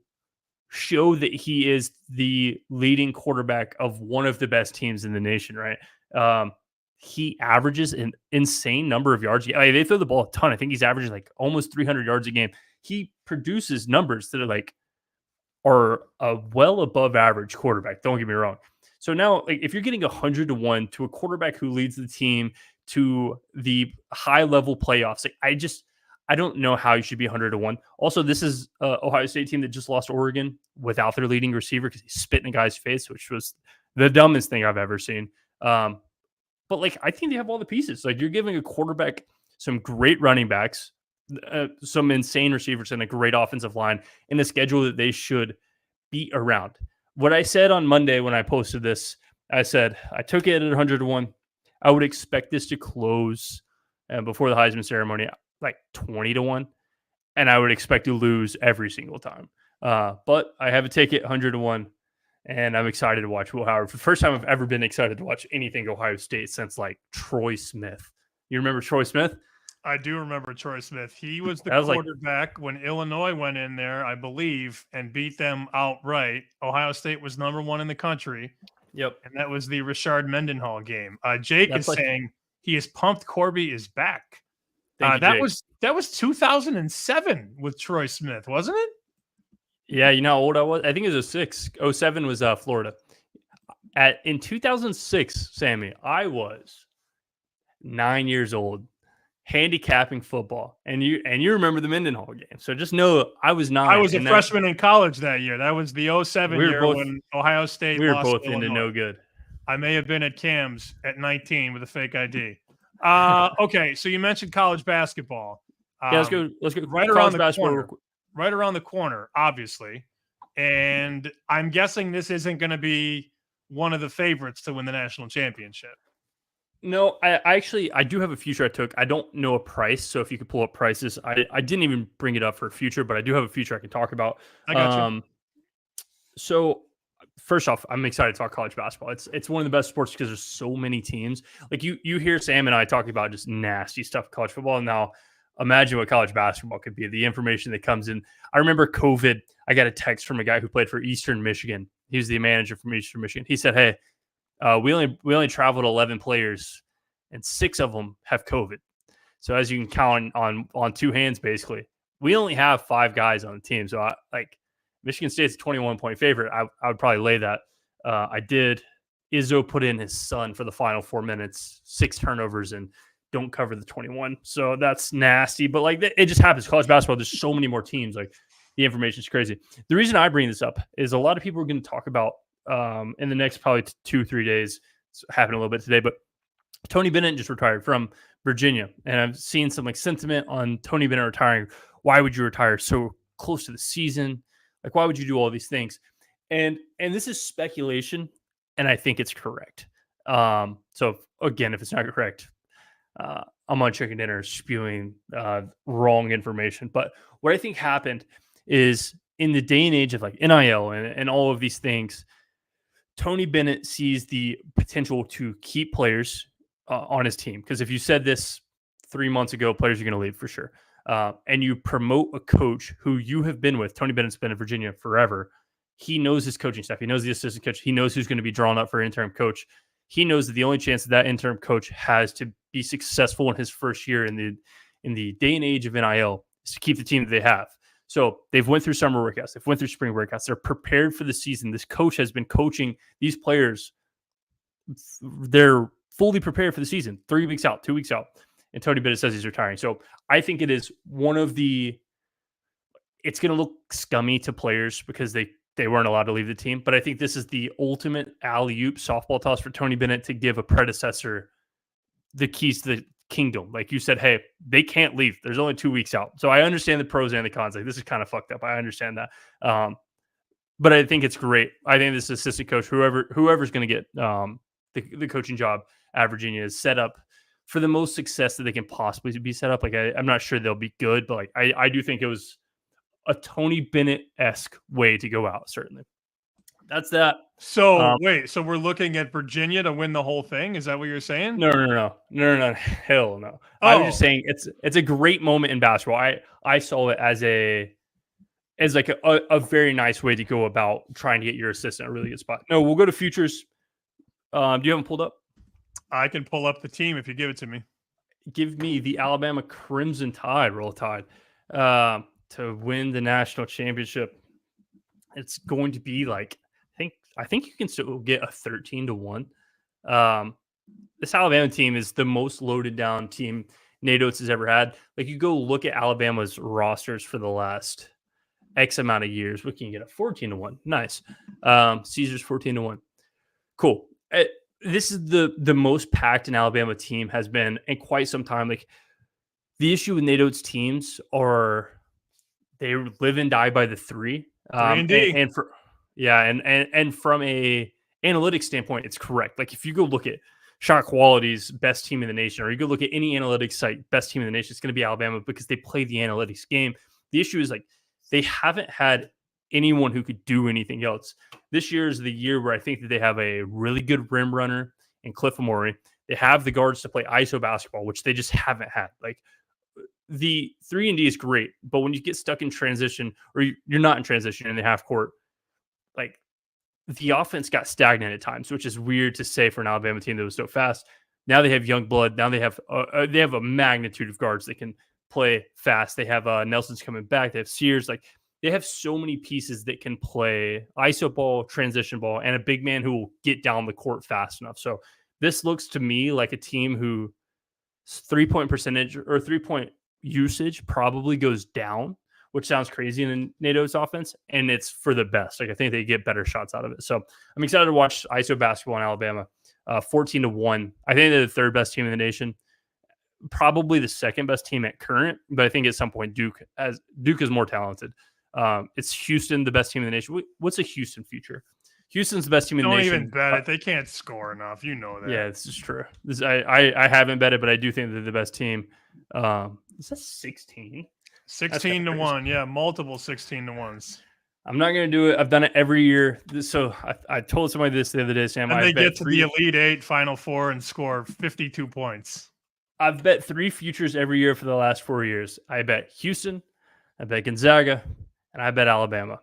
show that he is the leading quarterback of one of the best teams in the nation, right? He averages an insane number of yards. They throw the ball a ton. I think he's averaging like almost 300 yards a game. He produces numbers that are a well above average quarterback. Don't get me wrong. So now, like, if you're getting 100-1 to a quarterback who leads the team to the high level playoffs, like, I don't know how you should be 100-1. Also, this is Ohio State team that just lost Oregon without their leading receiver because he spit in a guy's face, which was the dumbest thing I've ever seen. But like, I think they have all the pieces. Like, you're giving a quarterback some great running backs, some insane receivers, and a great offensive line in a schedule that they should beat around. What I said on Monday when I posted this, I said I took it at 100-1. I would expect this to close before the Heisman ceremony like 20-1, and I would expect to lose every single time. But I have a ticket 100-1, and I'm excited to watch Will Howard. For the first time I've ever been excited to watch anything Ohio State since like Troy Smith. You remember Troy Smith? I do remember Troy Smith. He was the That was quarterback when Illinois went in there, I believe, and beat them outright. Ohio State was number 1 in the country. Yep. And that was the Richard Mendenhall game. Jake is saying he is pumped Corbie is back. That was 2007 with Troy Smith, wasn't it? Yeah, you know how old I was? I think it was 06. 07 was Florida. In 2006, Sammy, I was 9 years old, handicapping football, and you remember the Mendenhall game. So just know I was 9. I was a freshman in college that year. That was the 07 year when Ohio State we were lost both to Illinois. into no good. I may have been at Cam's at 19 with a fake ID. Okay, so you mentioned college basketball. Yeah, let's go right around the corner. Right around the corner, obviously. And I'm guessing this isn't going to be one of the favorites to win the national championship. No, I do have a future I took. I don't know a price, so if you could pull up prices. I didn't even bring it up for a future, but I do have a future I can talk about. I got you. So first off, I'm excited to talk college basketball. It's one of the best sports because there's so many teams. Like you hear Sam and I talking about just nasty stuff in college football. Now imagine what college basketball could be. The information that comes in. I remember COVID. I got a text from a guy who played for Eastern Michigan. He was the manager from Eastern Michigan. He said, "Hey, we only traveled 11 players, and 6 of them have COVID. So as you can count on 2 hands, basically, we only have 5 guys on the team. So Michigan State's a 21-point favorite. I would probably lay that. I did. Izzo put in his son for the final 4 minutes, 6 turnovers, and don't cover the 21. So that's nasty. But like it just happens. College basketball, there's so many more teams. Like the information is crazy. The reason I bring this up is a lot of people are going to talk about in the next probably 2-3 days. It's happened a little bit today, but Tony Bennett just retired from Virginia, and I've seen some like sentiment on Tony Bennett retiring. Why would you retire so close to the season? Like, why would you do all these things? And this is speculation, and I think it's correct. So again, if it's not correct, I'm on Chicken Dinner spewing wrong information. But what I think happened is in the day and age of like NIL and all of these things, Tony Bennett sees the potential to keep players on his team. Because if you said this 3 months ago, players are going to leave for sure. And you promote a coach who you have been with. Tony Bennett's been in Virginia forever. He knows his coaching staff. He knows the assistant coach. He knows who's going to be drawn up for interim coach. He knows that the only chance that interim coach has to be successful in his first year in the day and age of NIL is to keep the team that they have. So they've went through summer workouts. They've went through spring workouts. They're prepared for the season. This coach has been coaching these players. They're fully prepared for the season. 3 weeks out, 2 weeks out. And Tony Bennett says he's retiring. So I think it is one of the – it's going to look scummy to players because they weren't allowed to leave the team. But I think this is the ultimate alley-oop softball toss for Tony Bennett to give a predecessor the keys to the kingdom. Like you said, hey, they can't leave. There's only 2 weeks out. So I understand the pros and the cons. Like, this is kind of fucked up. I understand that. But I think it's great. I think this assistant coach, whoever's going to get the coaching job at Virginia, is set up for the most success that they can possibly be set up. Like I'm not sure they'll be good, but like I do think it was a Tony Bennett-esque way to go out, certainly. That's that. So wait, so we're looking at Virginia to win the whole thing? Is that what you're saying? No. Hell no. I was just saying it's a great moment in basketball. I saw it as like a very nice way to go about trying to get your assistant a really good spot. No, we'll go to futures. Do you have them pulled up? I can pull up the team if you give it to me. Give me the Alabama Crimson Tide, Roll Tide, to win the national championship. It's going to be like I think you can still get a 13-1. This Alabama team is the most loaded down team Nate Oates has ever had. Like, you go look at Alabama's rosters for the last X amount of years. We can get a 14-1. Nice. Caesar's 14-1. Cool. This is the most packed an Alabama team has been in quite some time. Like, the issue with Nate Oates teams are they live and die by the three. And from a analytics standpoint, it's correct. Like, if you go look at shot quality's best team in the nation, or you go look at any analytics site, best team in the nation, it's going to be Alabama because they play the analytics game. The issue is, like, they haven't had anyone who could do anything else. This year is the year where I think that they have a really good rim runner in Cliff Amore. They have the guards to play ISO basketball, which they just haven't had. Like, the 3-and-D is great, but when you get stuck in transition, or you're not in transition in the half court, like, the offense got stagnant at times, which is weird to say for an Alabama team that was so fast. Now they have young blood. Now they have a magnitude of guards that can play fast. They have Nelson's coming back. They have Sears. Like, they have so many pieces that can play ISO ball, transition ball, and a big man who will get down the court fast enough. So this looks to me like a team whose 3-point percentage or 3-point usage probably goes down, which sounds crazy in Nate Oates' offense, and it's for the best. Like, I think they get better shots out of it. So I'm excited to watch ISO basketball in Alabama. 14-1. I think they're the third best team in the nation. Probably the second best team at current, but I think at some point Duke is more talented. It's Houston, the best team in the nation. What's a Houston future? Houston's the best team in the nation. Don't even bet it. They can't score enough. You know that. Yeah, this is true. I haven't bet it, but I do think they're the best team. Is that 16? 16-1. Yeah, multiple 16-1s. I'm not going to do it. I've done it every year. So I told somebody this the other day, Sam. And they get to the Elite Eight, Final Four, and score 52 points. I've bet 3 futures every year for the last 4 years. I bet Houston, I bet Gonzaga, and I bet Alabama.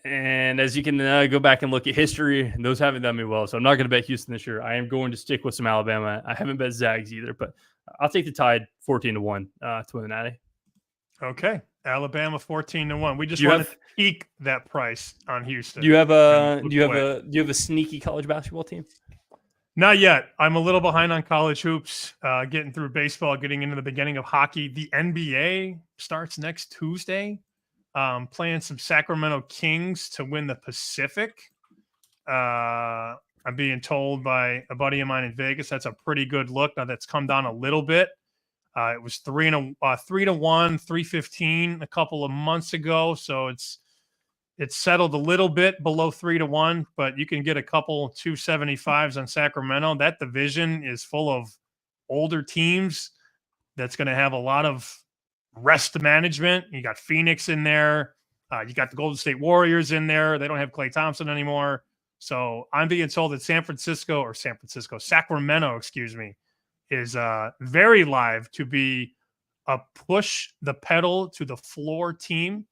And as you can go back and look at history, those haven't done me well. So I'm not going to bet Houston this year. I am going to stick with some Alabama. I haven't bet Zags either, but I'll take the Tide 14-1 to win the Natty. Okay. Alabama 14-1. We just want to peak that price on Houston. Do you have a sneaky college basketball team? Not yet. I'm a little behind on college hoops, getting through baseball, getting into the beginning of hockey. The NBA starts next Tuesday. Playing some Sacramento Kings to win the Pacific. I'm being told by a buddy of mine in Vegas that's a pretty good look. Now that's come down a little bit. It was 3-1, 315 a couple of months ago, so it's settled a little bit below 3-1. But you can get a couple 275s on Sacramento. That division is full of older teams. That's going to have a lot of rest management. You got Phoenix in there. You got the Golden State Warriors in there. They don't have Klay Thompson anymore. So I'm being told that Sacramento, is very live to be a push the pedal to the floor team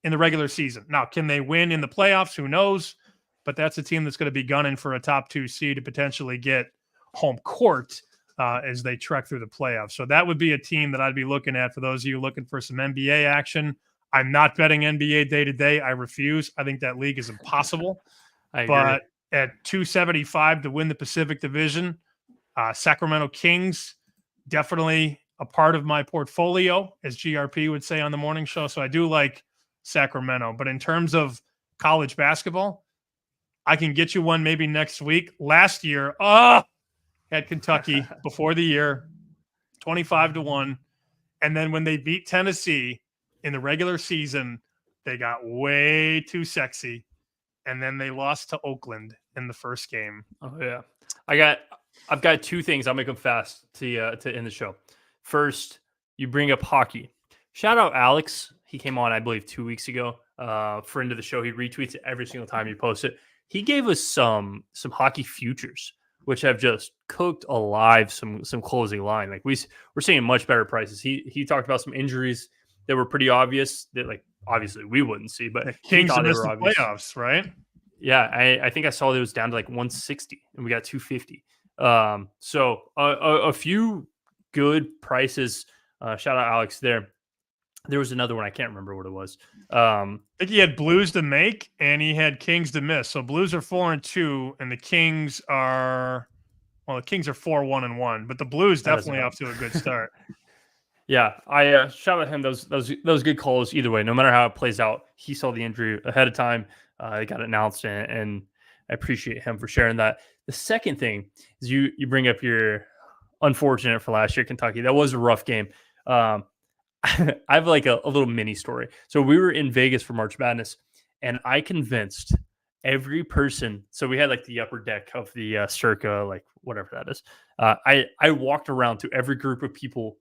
in the regular season. Now, can they win in the playoffs? Who knows? But that's a team that's going to be gunning for a top 2 seed to potentially get home court as they trek through the playoffs. So that would be a team that I'd be looking at for those of you looking for some NBA action. I'm not betting NBA day to day. I refuse. I think that league is impossible. But at 275 to win the Pacific Division, Sacramento Kings, definitely a part of my portfolio, as GRP would say on the morning show. So I do like Sacramento. But in terms of college basketball, I can get you one maybe next week. Last year, had Kentucky before the year, 25-1. And then when they beat Tennessee in the regular season, they got way too sexy. And then they lost to Oakland in the first game. Oh, yeah. I've got 2 things. I'll make them fast to end the show. First, you bring up hockey. Shout out Alex. He came on, I believe, 2 weeks ago. friend of the show. He retweets it every single time you post it. He gave us some hockey futures, which have just cooked alive some closing line. Like we're seeing much better prices. He talked about some injuries that were pretty obvious that like obviously we wouldn't see, but The Kings thought have they missed were the obvious. playoffs, right? Yeah, I think I saw that it was down to like 160 and we got 250. So a few good prices. Shout out Alex there. There was another one. I can't remember what it was. I think he had Blues to make and he had Kings to miss. So Blues are 4-2, and the Kings are 4-1-1, but the Blues definitely off to a good start. Yeah, I shout out him. Those good calls either way. No matter how it plays out, he saw the injury ahead of time. It got announced, and I appreciate him for sharing that. The second thing is you bring up your unfortunate for last year, Kentucky. That was a rough game. I have like a little mini story. So we were in Vegas for March Madness, and I convinced every person. So we had like the upper deck of the Circa, like whatever that is. I walked around to every group of people,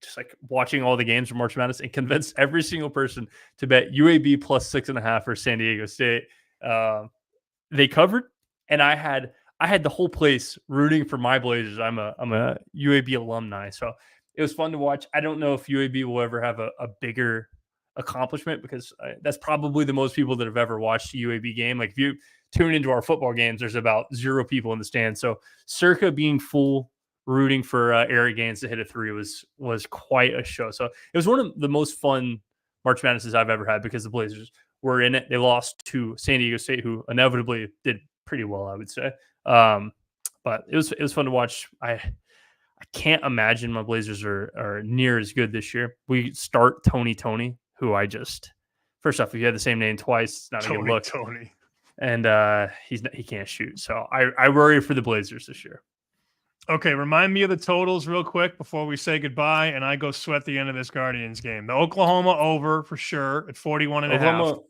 just like watching all the games from March Madness, and convinced every single person to bet UAB plus 6.5 for San Diego State. They covered, and I had the whole place rooting for my Blazers. I'm a UAB alumni, so it was fun to watch. I don't know if UAB will ever have a bigger accomplishment because that's probably the most people that have ever watched a UAB game. Like if you tune into our football games, there's about 0 people in the stands. So Circa being full, rooting for Eric Gaines to hit a 3 was quite a show. So it was one of the most fun March Madnesses I've ever had because the Blazers were in it. They lost to San Diego State, who inevitably did pretty well, I would say. But it was fun to watch. I can't imagine my Blazers are near as good this year. We start Tony, who first off, if you had the same name twice, it's not a good look. Tony. And he can't shoot. So I worry for the Blazers this year. Okay, remind me of the totals real quick before we say goodbye, and I go sweat the end of this Guardians game. The Oklahoma over for sure at 41.5.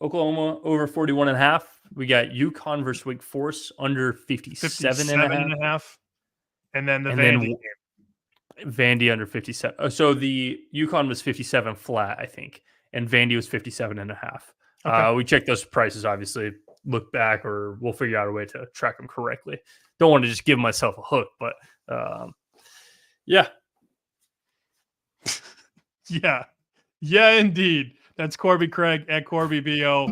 Oklahoma over 41.5. We got UConn versus Wake Forest under 57.5. And then the Vandy game. Vandy under 57. So the UConn was 57 flat, I think, and Vandy was 57.5. Okay. We checked those prices, obviously. Look back, or we'll figure out a way to track them correctly. Don't want to just give myself a hook, but yeah. Yeah, indeed. That's Corbie Craig at Corbie BO.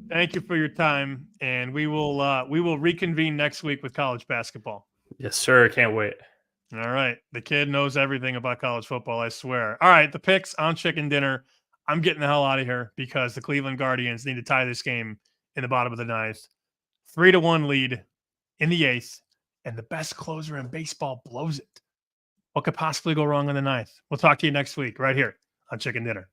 Thank you for your time, and we will reconvene next week with college basketball. Yes, sir. Can't wait. All right. The kid knows everything about college football, I swear. All right, the picks on Chicken Dinner. I'm getting the hell out of here because the Cleveland Guardians need to tie this game in the bottom of the ninth. 3-1 lead in the eighth, and the best closer in baseball blows it. What could possibly go wrong in the ninth? We'll talk to you next week right here on Chicken Dinner.